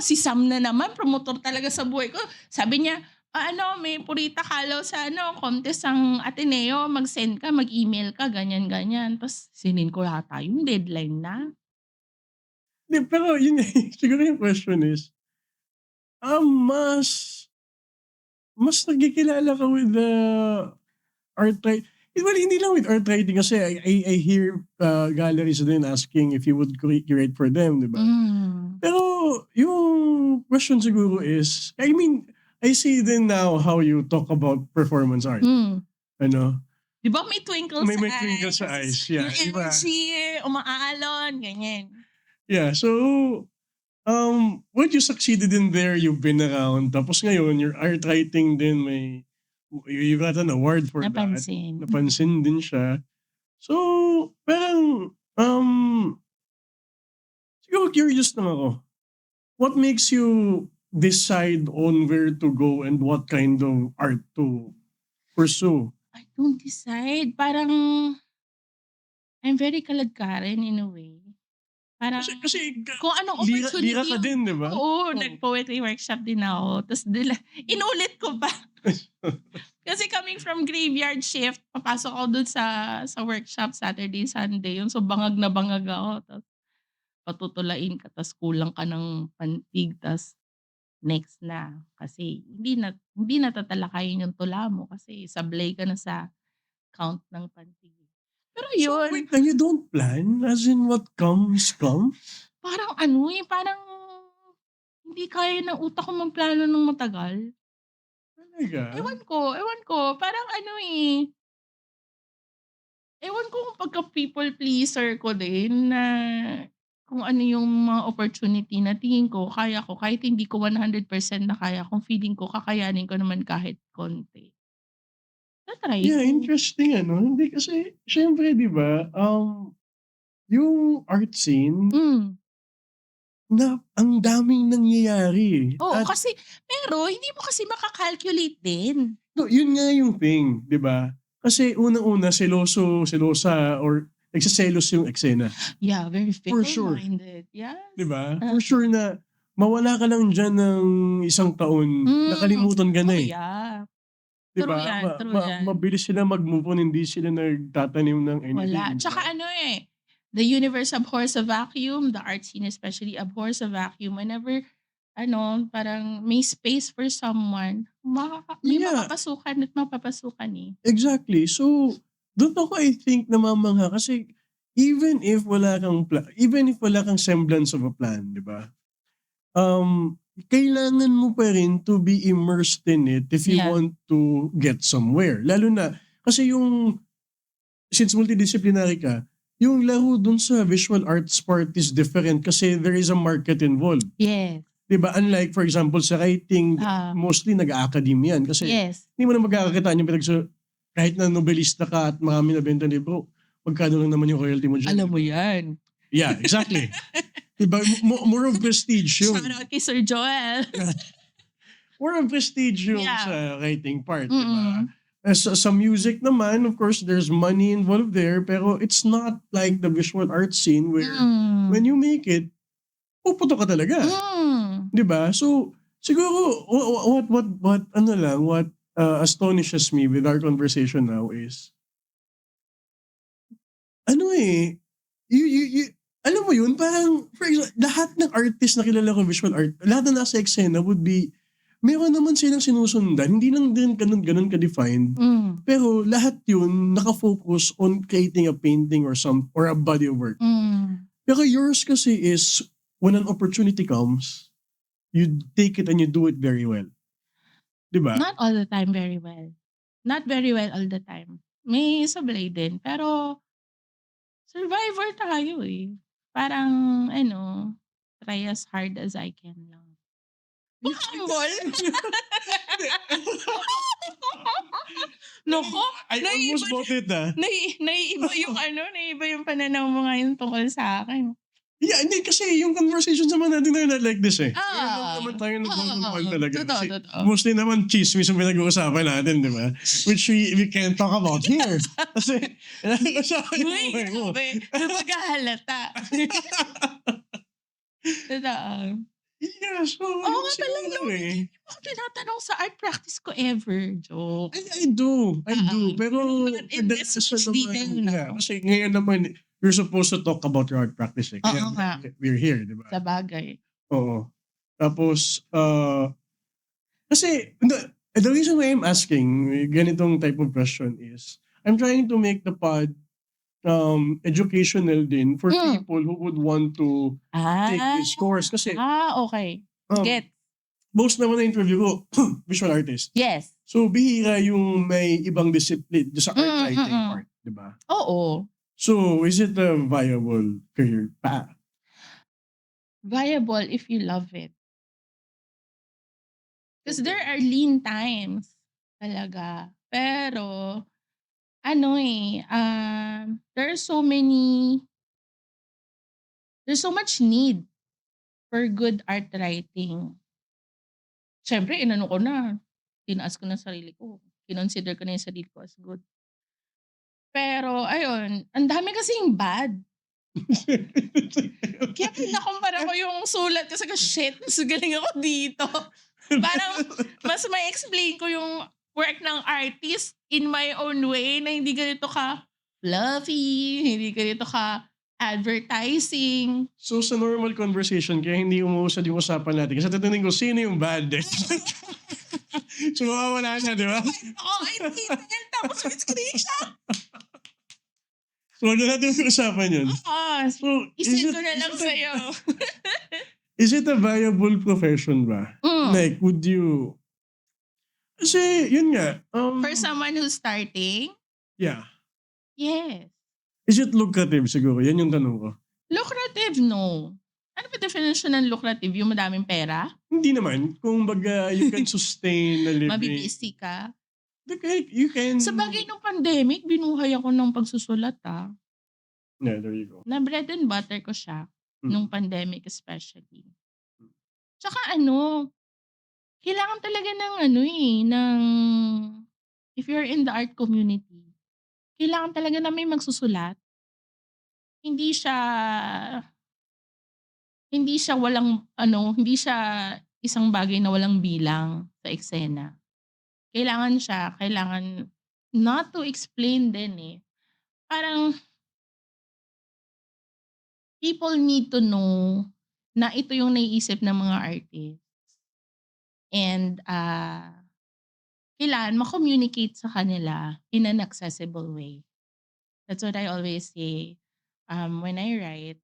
Speaker 1: si Sam na naman promotor talaga sa buhay ko. Sabi niya, may Purita Kalaw sa contest ang Ateneo, mag-send ka, mag-email ka, ganyan-ganyan. Tapos sinin ko yata yung deadline na.
Speaker 2: Di, pero yun nga, siguro yung question is, mas nagkikilala ka with the art writing. Well, hindi lang with art writing kasi I hear galleries din asking if you would curate for them, di ba?
Speaker 1: Mm.
Speaker 2: Pero yung question siguro is, I mean, I see din now how you talk about performance art.
Speaker 1: Mm.
Speaker 2: Ano?
Speaker 1: Di ba may twinkle
Speaker 2: May
Speaker 1: sa
Speaker 2: twinkle sa eyes, yeah,
Speaker 1: yung
Speaker 2: iba.
Speaker 1: energy, umaalon, ganyan.
Speaker 2: Yeah, so when you succeeded in there, you've been around. Tapos ngayon, your art writing din you got an award for that.
Speaker 1: Napansin.
Speaker 2: Napansin din siya. So, parang, siguro curious lang ako. What makes you decide on where to go and what kind of art to pursue?
Speaker 1: I don't decide. Parang I'm very kaladkarin in a way. Parang
Speaker 2: Kasi
Speaker 1: kung anong
Speaker 2: lira ka
Speaker 1: opportunity
Speaker 2: din, di ba?
Speaker 1: oo, nag-poetry workshop din ako. Tapos inulit ko pa. Kasi coming from graveyard shift, papasok ako dun sa workshop Saturday, Sunday. Yun, so bangag na bangag ako. Tapos patutulain ka, tapos kulang ka ng pantig, tapos next na. Kasi hindi na tatalakayin yung tula mo kasi sablay ka na sa count ng pantig. Pero
Speaker 2: So,
Speaker 1: yun,
Speaker 2: wait, you don't plan? As in what comes?
Speaker 1: parang parang hindi kaya ng utak ko magplano ng matagal.
Speaker 2: Talaga?
Speaker 1: Ewan ko, parang ewan ko kung pagka-people pleaser ko din na kung ano yung mga opportunity na tingin ko kaya ko kahit hindi ko 100% na kaya, kung feeling ko kakayanin ko naman kahit konti, ta-try
Speaker 2: Yeah,
Speaker 1: ko.
Speaker 2: interesting Hindi kasi siyempre 'di ba, yung art scene
Speaker 1: Hmm,
Speaker 2: na ang daming nangyayari
Speaker 1: oo
Speaker 2: at
Speaker 1: kasi pero hindi mo kasi maka-calculate din.
Speaker 2: no, yun nga yung thing, 'di ba? Kasi unang-una selosa or nagseselos yung eksena,
Speaker 1: Yeah, very
Speaker 2: for sure,
Speaker 1: fickle-minded, yes.
Speaker 2: 'di ba?
Speaker 1: Ah,
Speaker 2: For sure na mawala ka lang diyan ng isang taon,
Speaker 1: hmm,
Speaker 2: nakalimutan ka na,
Speaker 1: oh
Speaker 2: eh,
Speaker 1: yeah.
Speaker 2: 'di
Speaker 1: True
Speaker 2: ba?
Speaker 1: 'yan, true 'yan.
Speaker 2: Mabilis sila mag-move on, hindi sila nagtatanim ng
Speaker 1: Wala,
Speaker 2: anything, 'di ba?
Speaker 1: tsaka the universe abhors a vacuum, the art scene especially abhors a vacuum. Whenever parang may space for someone, may
Speaker 2: Yeah,
Speaker 1: makapasukan at mapapasukan eh.
Speaker 2: exactly. So, doon ako I think namamangha kasi even if wala kang semblance of a plan, 'di ba? Kailangan mo pa rin to be immersed in it if you
Speaker 1: Yeah.
Speaker 2: want to get somewhere. Lalo na kasi since multidisciplinary ka, yung laro dun sa visual arts part is different kasi there is a market involved.
Speaker 1: Yes.
Speaker 2: 'Di ba? Unlike for example sa writing,
Speaker 1: Ah.
Speaker 2: mostly nag-a-academe yan kasi
Speaker 1: Yes.
Speaker 2: hindi mo na magkakakitaan yung kahit na nobelista ka at marami nabenta libro, magkano lang naman yung royalty mo dyan.
Speaker 1: Alam mo yan.
Speaker 2: Yeah, exactly. 'Di ba? More of prestige yun.
Speaker 1: Shout out kay Sir Joel.
Speaker 2: More of prestige yung
Speaker 1: Yeah.
Speaker 2: sa writing part, 'di ba?
Speaker 1: Mm.
Speaker 2: Sa music naman, of course, there's money involved there, pero it's not like the visual arts scene where when you make it, puputok ka talaga.
Speaker 1: Mm.
Speaker 2: 'Di ba? So, siguro what astonishes me with our conversation now is you alam mo yun, parang for example, lahat ng artist na kilala ko visual art, lahat na nasa eksena meron naman silang sinusundan, hindi lang din ganun ka-defined, pero lahat yun naka-focus on creating a painting or a body of work. Pero yours kasi is when an opportunity comes, you take it and you do it very well. 'Di ba?
Speaker 1: Not all the time very well. Not very well all the time. May sablay din, pero survivor tayo eh. Parang try as hard as I can lang. Humble? Nako,
Speaker 2: I almost bought it
Speaker 1: naiiba yung pananaw mo ngayon tungkol sa akin.
Speaker 2: Yeah, hindi kasi yung conversation naman natin are not like this eh.
Speaker 1: Ah.
Speaker 2: Meron naman tayo nagkukumpal talaga.
Speaker 1: Totoo,
Speaker 2: Kasi
Speaker 1: totoo.
Speaker 2: mostly naman chismis ang pinag-uusapan natin, di ba? Which we can't talk about here. Kasi, nasa yung
Speaker 1: Uy,
Speaker 2: buhay mo.
Speaker 1: grabe. Napaghahalata. Totoo.
Speaker 2: Yeah, so,
Speaker 1: Oo nga pala,
Speaker 2: siguro
Speaker 1: no?
Speaker 2: eh.
Speaker 1: Hindi mo ako tinatanong sa art practice ko ever. Joke.
Speaker 2: I do. Pero,
Speaker 1: But in this much detail na.
Speaker 2: yeah, kasi ngayon naman, you're supposed to talk about your art practice eh. Kaya
Speaker 1: Oo nga.
Speaker 2: we're here, di ba?
Speaker 1: Sa bagay.
Speaker 2: Oo. Tapos, kasi, the reason why I'm asking ganitong type of question is, I'm trying to make the pod educational din for people who would want to take this course. Kasi,
Speaker 1: Okay. Get.
Speaker 2: most naman na interview ko, visual artist.
Speaker 1: Yes.
Speaker 2: So, bihira yung may ibang discipline sa art writing part, di ba?
Speaker 1: Oo.
Speaker 2: So, is it a viable career path?
Speaker 1: Viable if you love it. Because there are lean times talaga. Pero, there's so much need for good art writing. Siyempre, tinaas ko na sarili ko. Kinonsider ko na yung sarili ko as good. Pero, ayun, ang dami kasing bad. Kaya pinakumpara ko yung sulat kasi shit, mas galing ako dito. Parang, mas may explain ko yung work ng artist in my own way na hindi ganito ka fluffy, hindi ganito ka advertising.
Speaker 2: So, sa normal conversation, kaya hindi umuusad yung usapan natin. Kasi tatanungin ko, sino yung bad? So, mawawala na, di ba?
Speaker 1: Detail, tapos may screenshot.
Speaker 2: So, wala natin usapan yun. So,
Speaker 1: Isin ko na lang sa'yo.
Speaker 2: Is it a viable profession ba? Like, would you... Kasi, yun nga.
Speaker 1: For someone who's starting?
Speaker 2: Yeah.
Speaker 1: Yes.
Speaker 2: Is it lucrative siguro? Yan yung tanong ko.
Speaker 1: Lucrative, no. Ano ba definition ng lucrative? Yung madaming pera?
Speaker 2: Hindi naman. Kung baga, you can sustain a living.
Speaker 1: Mabibisi ka?
Speaker 2: You can...
Speaker 1: Sa bagay ng pandemic, binuhay ako ng pagsusulat
Speaker 2: Yeah, there you go.
Speaker 1: Na bread and butter ko siya. Nung pandemic especially. Tsaka kailangan talaga ng if you're in the art community, kailangan talaga na may magsusulat. Hindi siya isang bagay na walang bilang sa eksena. Kailangan not to explain din eh. Parang people need to know na ito yung naiisip ng mga artist and, kailangan ma-communicate sa kanila in an accessible way. That's what I always say, when I write,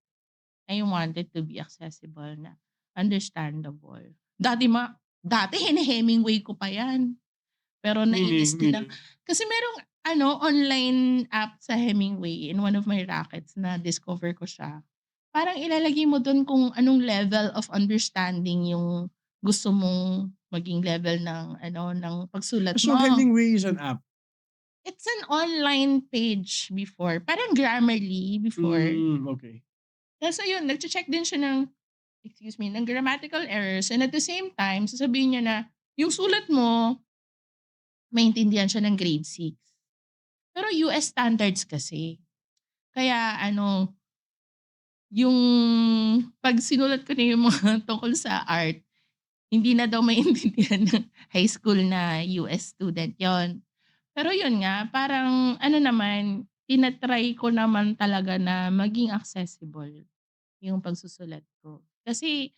Speaker 1: I want it to be accessible na understandable. Dati hine-Hemingway ko pa 'yan, pero nainis
Speaker 2: Meaning
Speaker 1: ko lang
Speaker 2: meaning?
Speaker 1: kasi merong online app sa Hemingway in one of my rackets na discover ko siya. Parang ilalagay mo dun kung anong level of understanding yung gusto mong maging level ng ng pagsulat
Speaker 2: So
Speaker 1: mo.
Speaker 2: Hemingway is an app?
Speaker 1: It's an online page before, parang Grammarly before.
Speaker 2: Okay.
Speaker 1: Ta's ayun, nagche-check din siya ng ng grammatical errors and at the same time sasabihin niya na yung sulat mo maintindihan siya ng grade 6. Pero US standards kasi. Kaya yung 'pag sinulat ko na yung mga tungkol sa art, hindi na daw maintindihan ng high school na US student yon. Pero yun nga, parang naman, ko naman talaga na maging accessible yung pagsusulat ko. Kasi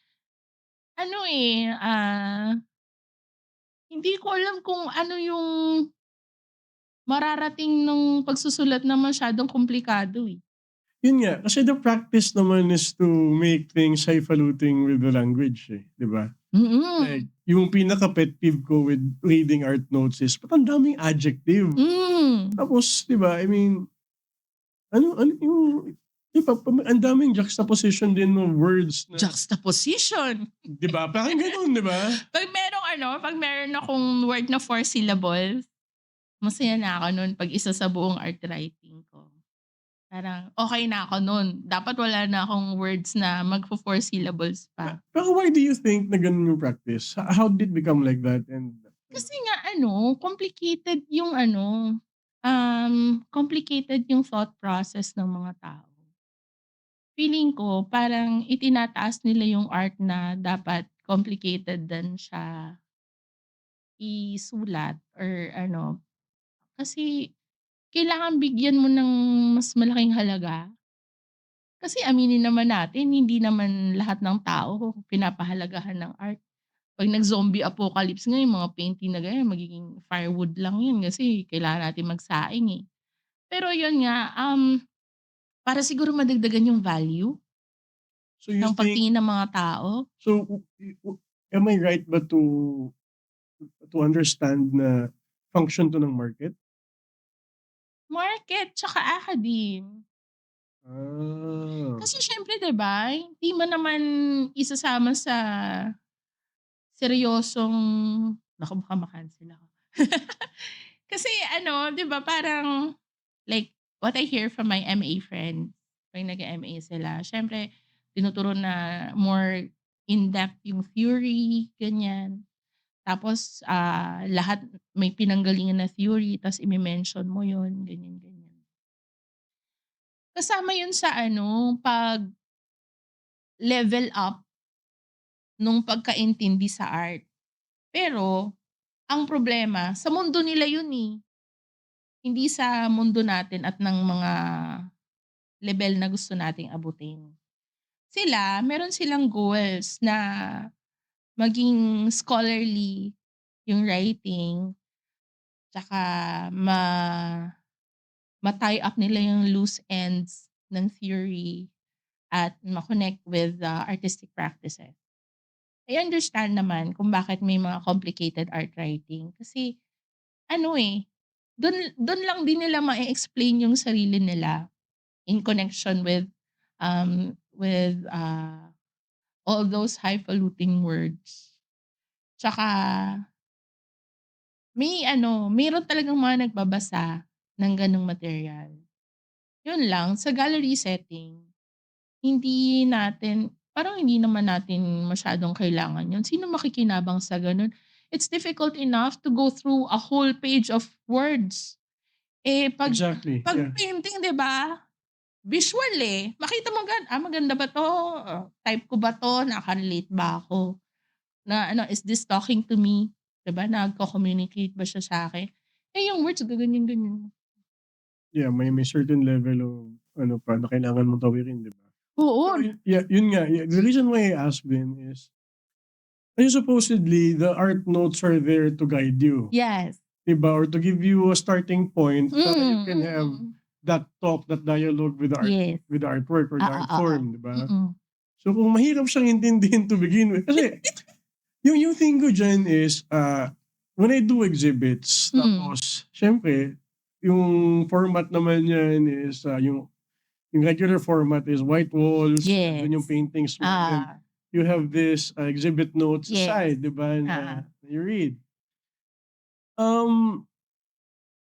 Speaker 1: hindi ko alam kung ano yung mararating nung pagsusulat na masyadong komplikado, eh.
Speaker 2: Yun nga, kasi the practice naman is to make things highfalutin with the language, eh, 'di ba? Like,
Speaker 1: Mm.
Speaker 2: yung pinaka-pet peeve ko with reading art notes is ba't ang daming adjective?
Speaker 1: Hmm.
Speaker 2: Tapos 'di ba, I mean, ano yung 'di ba ang daming juxtaposition din ng words na
Speaker 1: Juxtaposition.
Speaker 2: 'di ba, parang gano'n 'di ba?
Speaker 1: 'Pag meron akong word na 4 syllables, masaya na ako nun 'pag isa sa buong art writing ko. Parang okey na ako nun. Dapat wala na akong words na magfo-4 syllables pa.
Speaker 2: Pero why do you think na gano'n yung practice? How did it become like that and
Speaker 1: Kasi nga complicated yung thought process ng mga tao. Feeling ko parang itinataas nila yung art na dapat complicated din siya isulat or kasi kailangan bigyan mo ng mas malaking halaga. Kasi aminin naman natin hindi naman lahat ng tao pinapahalagahan ng art. 'Pag nag-zombie apocalypse nga yung mga painting na ganyan magiging firewood lang yun kasi kailangan natin magsaing, eh. Pero yun nga, para siguro madagdagan yung value
Speaker 2: so you
Speaker 1: ng
Speaker 2: think
Speaker 1: pagtingin ng mga tao.
Speaker 2: so am I right ba to understand na function 'to ng market?
Speaker 1: Market tsaka academe.
Speaker 2: Ah,
Speaker 1: Kasi siyempre 'di ba, hindi mo naman isasama sa seryosong naku baka ma-cancel ako. Kasi 'di ba parang like what I hear from my MA friends, 'pag nag-MA sila siyempre tinuturo na more in-depth yung theory, ganyan. Tapos, lahat may pinanggalingan na theory ta's ime-mention mo yun, ganyan, ganyan. Kasama yun sa pag-level up nung pagkaintindi sa art. Pero ang problema sa mundo nila yun, eh, hindi sa mundo natin at ng mga lebel na gusto nating abutin. Sila meron silang goals na maging scholarly yung writing tsaka ma-tie up nila yung loose ends ng theory at ma-connect with the artistic practices. I understand naman kung bakit may mga complicated art writing kasi eh, dun lang din nila ma-e-explain yung sarili nila in connection with all those highfalutin words. Tsaka mayroon talagang mga nagbabasa ng gano'ng material. Yun lang, sa gallery setting, hindi naman natin masyadong kailangan yun. Sino makikinabang sa gano'n? It's difficult enough to go through a whole page of words. Eh, 'pag
Speaker 2: exactly,
Speaker 1: 'pag
Speaker 2: yeah.
Speaker 1: painting 'di ba, visual, eh. Makita mo agad, maganda ba 'to, type ko ba 'to, nakaka-relate ba ako, na is this talking to me, 'di ba, nagko-communicate ba siya sa'kin? Eh, yung words gaganyan-ganyan.
Speaker 2: Yeah, may certain level of pa na kailangan mong tawirin, 'di ba?
Speaker 1: Oo.
Speaker 2: So, yeah, yun nga, the reason why I asked din is, supposedly, the art notes are there to guide you,
Speaker 1: Yes.
Speaker 2: 'di ba? Or to give you a starting point para you can have
Speaker 1: Mm.
Speaker 2: that talk, that dialogue
Speaker 1: Yes.
Speaker 2: with the artwork or the art
Speaker 1: Oo.
Speaker 2: form, 'di ba?
Speaker 1: Mm.
Speaker 2: So kung mahirap siyang intindihin to begin with, kasi yung thing ko diyan is, when I do exhibits,
Speaker 1: Mm.
Speaker 2: tapos siyempre yung format naman niyan is, yung regular format is white walls,
Speaker 1: Yes.
Speaker 2: andun yung paintings mo, and then
Speaker 1: Ah,
Speaker 2: you have this, exhibit notes
Speaker 1: yes.
Speaker 2: aside, 'di ba,
Speaker 1: Oo.
Speaker 2: na you read. Um,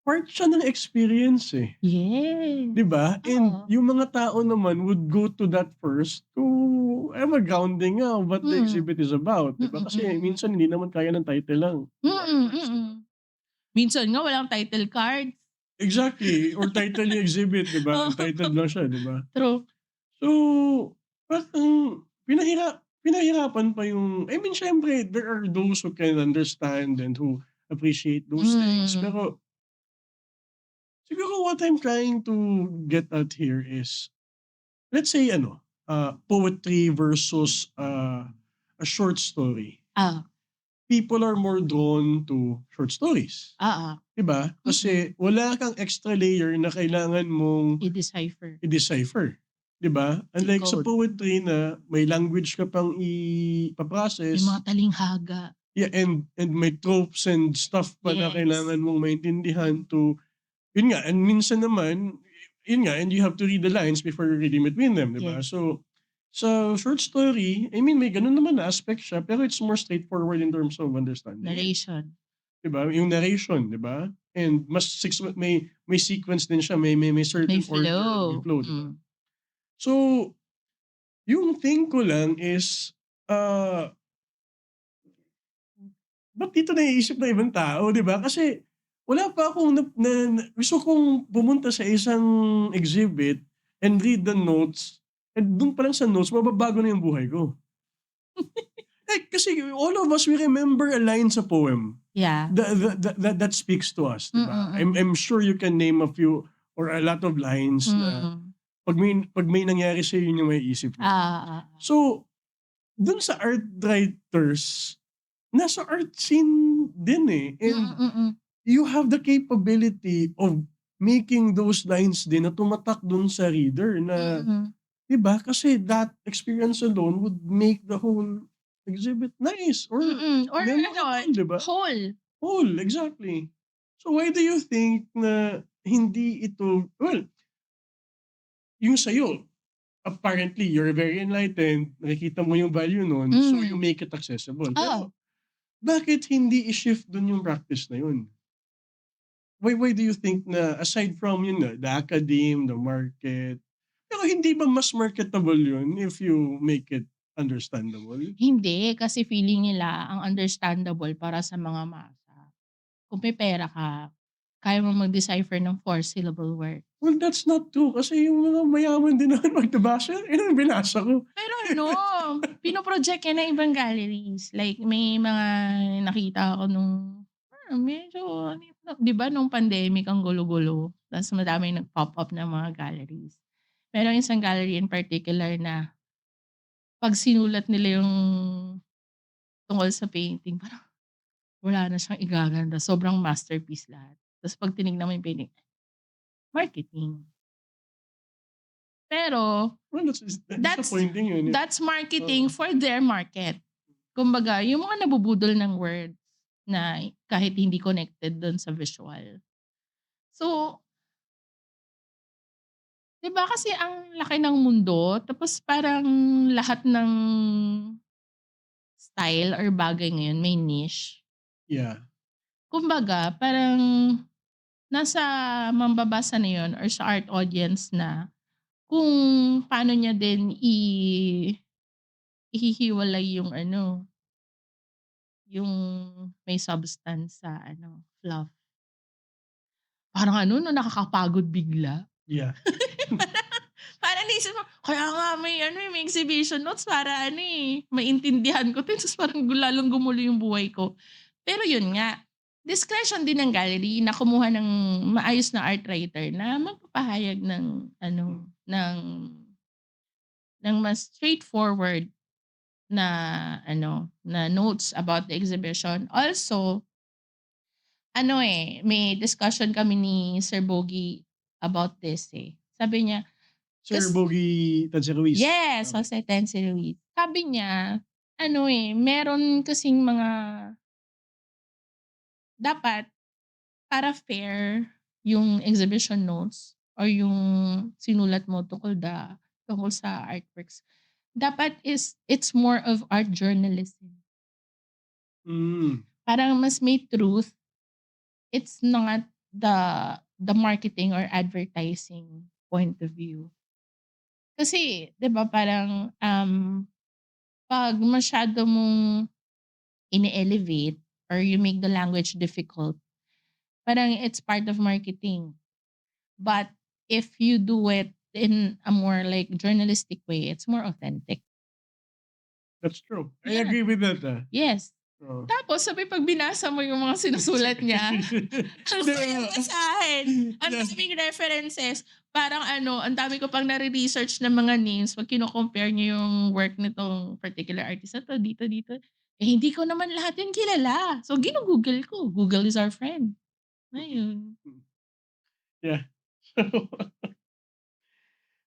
Speaker 2: Part siya ng experience, eh,
Speaker 1: Yes.
Speaker 2: 'di ba? And
Speaker 1: Oo.
Speaker 2: yung mga tao naman would go to that first to have a grounding of what the
Speaker 1: Mm.
Speaker 2: exhibit is about, 'di ba?
Speaker 1: Mm,
Speaker 2: Kasi
Speaker 1: mm.
Speaker 2: minsan hindi naman kaya ng title lang, yung
Speaker 1: Mm,
Speaker 2: artworks, 'di ba?
Speaker 1: mm. Minsan nga walang title card.
Speaker 2: Exactly, or title yung exhibit, 'di ba?
Speaker 1: Oo.
Speaker 2: Untitled lang siya, 'di ba?
Speaker 1: True.
Speaker 2: So, parang pinahirapan pa yung, I mean, siyempre there are those who can understand and who appreciate those things,
Speaker 1: Mm.
Speaker 2: pero siguro what I'm trying to get at here is, let's say poetry versus, a short story.
Speaker 1: Oo.
Speaker 2: People are more drawn to short stories,
Speaker 1: Oo.
Speaker 2: 'di ba?
Speaker 1: Mm.
Speaker 2: Kasi wala kang extra layer na kailangan mong
Speaker 1: I-decipher.
Speaker 2: i-decipher, 'di ba? Unlike sa
Speaker 1: I-code.
Speaker 2: poetry na may language ka pang
Speaker 1: May mga
Speaker 2: ipa-process,
Speaker 1: talinghaga.
Speaker 2: yeah, and may tropes and stuff pa na
Speaker 1: Yes.
Speaker 2: kailangan mong maintindihan to, yun nga, and minsan naman, yun nga, and you have to read the lines before you reading between them, 'di ba?
Speaker 1: Yes.
Speaker 2: So, sa short story, I mean, may gano'n naman na aspect siya, pero it's more straightforward in terms of understanding it,
Speaker 1: Narration.
Speaker 2: 'di ba? Yung narration, 'di ba? And may sequence din siya, may
Speaker 1: May
Speaker 2: certain order, may
Speaker 1: flow.
Speaker 2: flow, 'di ba? So, yung thing ko lang is, ah, ba't dito naiisip ng ibang tao, 'di ba? Kasi wala pa akong gusto kong pumunta sa isang exhibit and read the notes, and dun pa lang sa notes mababago na yung buhay ko. Kasi all of us, we remember a line sa poem
Speaker 1: Yeah.
Speaker 2: that speaks to us, 'di ba?
Speaker 1: Mm.
Speaker 2: I'm sure you can name a few or a lot of lines na
Speaker 1: Mm.
Speaker 2: 'pag may nangyari sa'yo, yun yung maiisip mo.
Speaker 1: Oo.
Speaker 2: So, dun sa art writers, nasa art scene din, eh, and
Speaker 1: Mm.
Speaker 2: you have the capability of making those lines din na tumatak dun sa reader na,
Speaker 1: Mm.
Speaker 2: 'di ba? Kasi that experience alone would make the whole exhibit nice or
Speaker 1: Or ano,
Speaker 2: memorable, 'di ba?
Speaker 1: whole.
Speaker 2: Whole, exactly. So why do you think na hindi ito, well, yung sa'yo, apparently you're very enlightened, nakikita mo yung value nun, so you
Speaker 1: Mm.
Speaker 2: make it accessible.
Speaker 1: Oo.
Speaker 2: Pero bakit hindi i-shift dun yung practice na yun? Why do you think na aside from yun nga, the academe, the market, pero hindi ba mas marketable yun if you make it understandable?
Speaker 1: Hindi, kasi feeling nila ang understandable para sa mga masa. Kung may pera ka, kaya mo mag-decipher ng 4-syllable word.
Speaker 2: Well, that's not true kasi yung mga mayaman din naman magbabasa, yun ang binasa ko.
Speaker 1: Pero ano, pino-project yan ng ibang galleries. Like may mga nakita ako nung, medyo ano 'di ba nung pandemic ang gulo-gulo, ta's madaming nag-pop up na mga galleries. Merong isang gallery in particular na 'pag sinulat nila yung tungkol sa painting, parang wala na siyang igaganda, sobrang masterpiece lahat. Ta's 'pag tinignan mo yung painting, marketing. Pero
Speaker 2: Well, that's
Speaker 1: that's
Speaker 2: disappointing yun, eh.
Speaker 1: that's marketing
Speaker 2: Oo.
Speaker 1: for their market. Kumbaga yung mga nabubudol ng words na kahit hindi connected dun sa visual. So, 'di ba kasi ang laki ng mundo tapos parang lahat ng style or bagay ngayon may niche.
Speaker 2: Yeah.
Speaker 1: Kumbaga parang nasa mambabasa na yun or sa art audience na kung paano niya din ihihiwalay yung ano, yung may substance sa ano, fluff. Parang ano 'no, nakakapagod bigla.
Speaker 2: Yeah.
Speaker 1: Parang naisip mo, kaya nga may ano, eh, may exhibition notes para ano, eh, maintindihan ko 'to tapos parang lalong gumulo yung buhay ko. Pero yun nga, discretion din ng gallery na kumuha ng maayos na art writer na magpapahayag ng ano, ng ng mas straightforward na na notes about the exhibition. Also, may discussion kami ni Sir Bogey about this eh. Sabi niya,
Speaker 2: Sir Bogey Tansi-Ruiz.
Speaker 1: yes,
Speaker 2: Okay.
Speaker 1: Jose Tensi Ruiz. Sabi niya, meron kasing mga dapat para fair yung exhibition notes or yung sinulat mo tungkol sa artworks. Dapat it's more of art journalism. Parang mas may truth. It's not the marketing or advertising point of view. Kasi, 'di ba parang pag masyado mong ini-elevate or you make the language difficult, parang it's part of marketing. But if you do it in a more like journalistic way, it's more authentic.
Speaker 2: That's true. I
Speaker 1: Yeah.
Speaker 2: agree with that.
Speaker 1: Yes.
Speaker 2: Oh.
Speaker 1: Tapos sabi pag binasa mo yung mga sinusulat niya, ang sayang basahin. Ang daming references. Parang ang dami ko pang nare-research ng mga names pag kino-compare niyo yung work nitong particular artist na to, dito. Eh, hindi ko naman lahat yun kilala. So, gino-google ko. Google is our friend. Ayun.
Speaker 2: Yeah.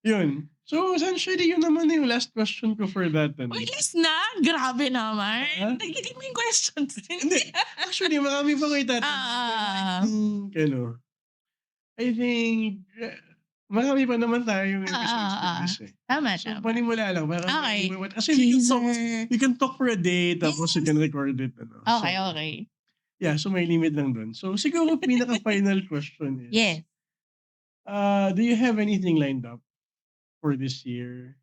Speaker 2: Yun. So, essentially, yun naman yung last question ko for that.
Speaker 1: Uy, last na? Grabe naman.
Speaker 2: Huh?
Speaker 1: Nagiging mo yung questions.
Speaker 2: Hindi. Actually, marami pa kayo tatanong. I think, marami pa naman tayong episodes for this eh.
Speaker 1: Tama.
Speaker 2: So, panimula lang.
Speaker 1: Okay.
Speaker 2: Kasi
Speaker 1: Teaser.
Speaker 2: we can talk for a day, tapos you can record it.
Speaker 1: Okay.
Speaker 2: Yeah, so may limit lang dun. So, siguro pinaka-final question is,
Speaker 1: Yes.
Speaker 2: do you have anything lined up for this year?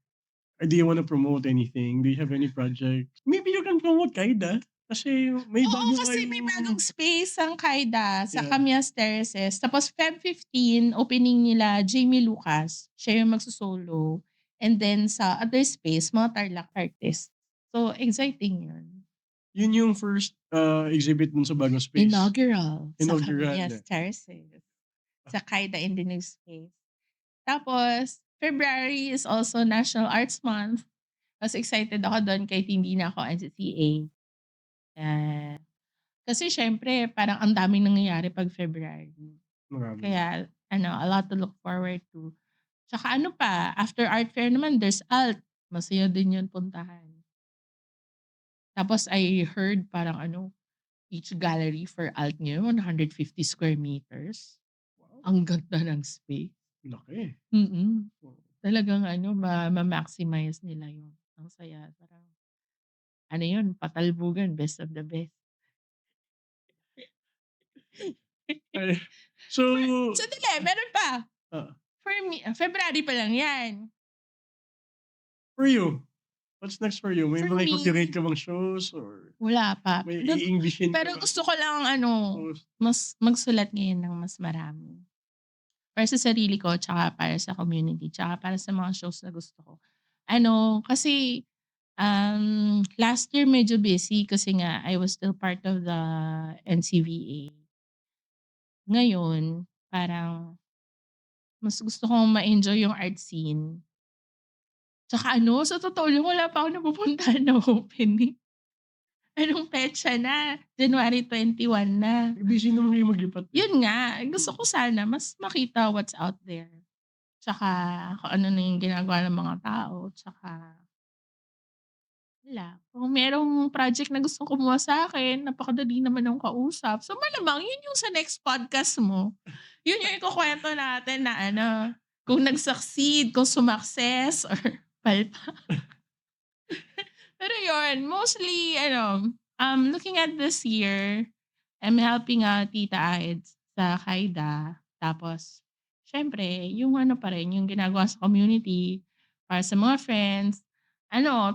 Speaker 2: Or do you want to promote anything? Do you have any project? Maybe you can promote Kaida. Kasi may
Speaker 1: bagong space ang Kaida sa
Speaker 2: Yeah.
Speaker 1: Camias Terraces. Tapos Feb 15, opening nila Jamie Lucas. Siya yung magsusolo. And then sa other space, mga Tarlac artists. So, exciting yun.
Speaker 2: Yun yung first exhibit dun sa bagong space.
Speaker 1: Inaugural. Sa
Speaker 2: Inaugural
Speaker 1: Camias
Speaker 2: na.
Speaker 1: Terraces. Sa Kaida in the new space. Tapos, February is also National Arts Month. Mas excited ako doon kahit hindi na ako NCCA. Kasi syempre, parang ang daming nangyayari pag February.
Speaker 2: Marami.
Speaker 1: Kaya, a lot to look forward to. Tsaka after art fair naman, there's ALT. Masaya din yun puntahan. Tapos I heard parang each gallery for ALT ngayon, 150 square meters.
Speaker 2: Wow.
Speaker 1: Ang ganda ng space.
Speaker 2: Laki.
Speaker 1: Talagang ma-maximize nila yun. Ang saya. Parang, yun, patalbugan, best of the best.
Speaker 2: So,
Speaker 1: Sandali, meron pa. For me, February pa lang yan.
Speaker 2: For you, what's next for you? May
Speaker 1: For
Speaker 2: mga
Speaker 1: me,
Speaker 2: i-curate ka bang shows or
Speaker 1: wala pa.
Speaker 2: may i-Englishin ka
Speaker 1: Pero
Speaker 2: bang
Speaker 1: gusto ko lang
Speaker 2: shows?
Speaker 1: mas magsulat ngayon ng mas marami. Para sa sarili ko, tsaka para sa community, tsaka para sa mga shows na gusto ko. Kasi last year medyo busy kasi nga I was still part of the NCVA. Ngayon, parang mas gusto kong ma-enjoy yung art scene. Tsaka sa totoo lang, wala pa ako napupuntahan na opening. Anong petsa na? January 21 na.
Speaker 2: Busy naman kayo maglipat.
Speaker 1: Yun nga, gusto ko sana mas makita what's out there. Tsaka kung ano na yung ginagawa ng mga tao. Tsaka wala. Kung merong project na gusto kumuha sa akin, napakadali naman ng kausap. So malamang yun yung sa next podcast mo. Yun yung ikukwento natin na kung nag-succeed, kung sumakses, or palpa. Pero yun, mostly, looking at this year, I'm helping out Tita Aids sa Kaida. Tapos, syempre, yung pa rin, yung ginagawa sa community, para sa mga friends.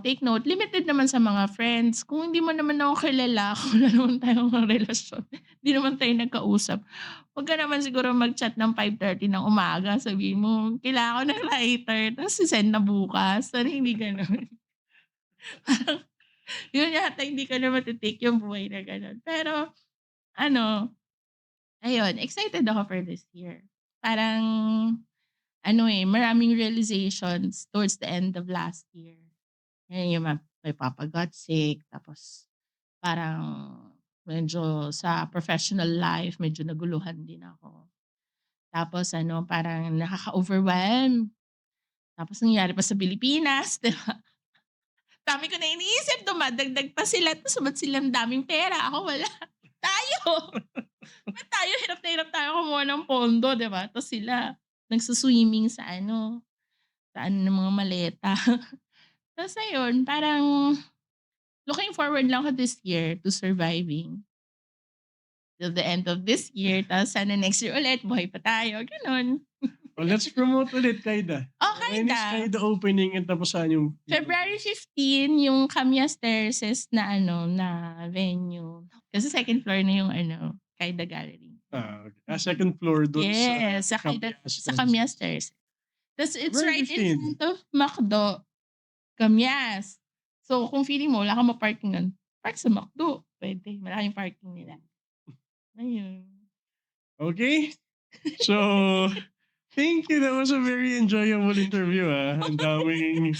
Speaker 1: Take note, limited naman sa mga friends. Kung hindi mo naman ako kilala, kung wala naman tayong relasyon, hindi naman tayo nagkausap, huwag ka naman siguro mag-chat ng 5:30 ng umaga. Sabihin mo, kailangan ko ng writer, tapos send na bukas. Pero hindi ganun. Parang, yun yata, hindi ko na matitake yung buhay na ganun. Pero, ayun, excited ako for this year. Parang, maraming realizations towards the end of last year. Yan yung may papa got sick, tapos parang medyo sa professional life, medyo naguluhan din ako. Tapos parang nakaka-overwhelm. Tapos nangyari pa sa Pilipinas, 'di ba? Dami ko na iniisip, dumadagdag pa sila, tapos ba't silang daming pera, ako wala. Tayo! Ba't tayo hirap na hirap tayo kumuha ng pondo, 'di ba? Tapos sila nagsu-swimming sa ng mga maleta. Tapos ayun, parang looking forward lang ako this year to surviving till the end of this year. Tapos sana next year ulit, buhay pa tayo. Gano'n.
Speaker 2: Oh, let's promote ulit, Kaida.
Speaker 1: Oh,
Speaker 2: When is
Speaker 1: Kaida.
Speaker 2: Kaida opening and tapos saan yung...
Speaker 1: February 15, yung Camias Terraces na na venue. Kasi second floor na yung Kaida Gallery.
Speaker 2: Okay. Second floor doon
Speaker 1: Yes,
Speaker 2: sa
Speaker 1: sa Camias Terraces. Tapos it's
Speaker 2: February
Speaker 1: right in
Speaker 2: 15.
Speaker 1: front of McDo. Camias. So kung feeling mo wala kang ma-parking nun, park sa McDo. Pwede. Malaking parking nila. Ayun.
Speaker 2: Okay? So, thank you. That was a very enjoyable interview. Ang daming...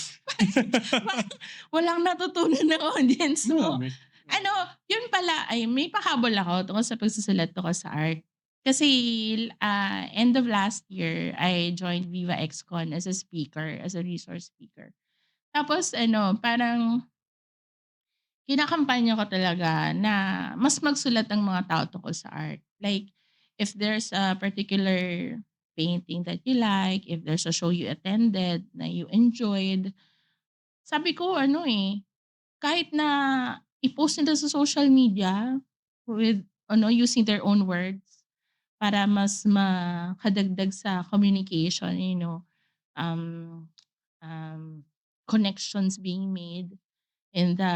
Speaker 1: Walang natutunan ng audience mo.
Speaker 2: Dami.
Speaker 1: Yun pala, ay may pahabol ako tungkol sa pagsusulat ko sa art. Kasi end of last year, I joined Viva XCon as a speaker, as a resource speaker. Tapos parang kinakampanya ko talaga na mas magsulat ang mga tao tungkol sa art. Like, if there's a particular painting that you like, if there's a show you attended na you enjoyed, sabi ko kahit na i-post nila sa social media with using their own words para mas makadagdag sa communication, um, connections being made in the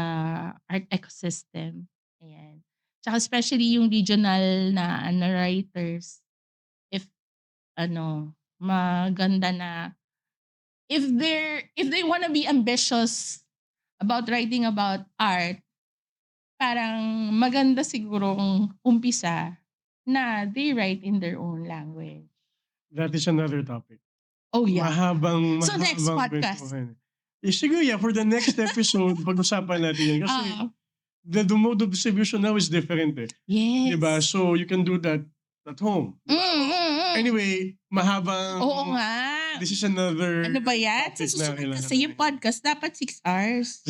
Speaker 1: art ecosystem. Ayan. Tsaka especially yung regional na writers, if maganda na if they wanna be ambitious about writing about art, parang maganda sigurong umpisa na they write in their own language.
Speaker 2: That is another topic.
Speaker 1: Oh yeah.
Speaker 2: Mahabang
Speaker 1: So next podcast.
Speaker 2: kwentuhan. Siguro for the next episode, pag-usapan natin yan. Kasi
Speaker 1: Oo.
Speaker 2: the mode of distribution now is different
Speaker 1: Yes.
Speaker 2: Diba? So you can do that at home. Anyway, mahabang...
Speaker 1: Oo nga.
Speaker 2: This is another...
Speaker 1: Ano ba yan?
Speaker 2: topic
Speaker 1: Sa
Speaker 2: na
Speaker 1: susunod
Speaker 2: kailangan
Speaker 1: kasi yung podcast dapat 6 hours.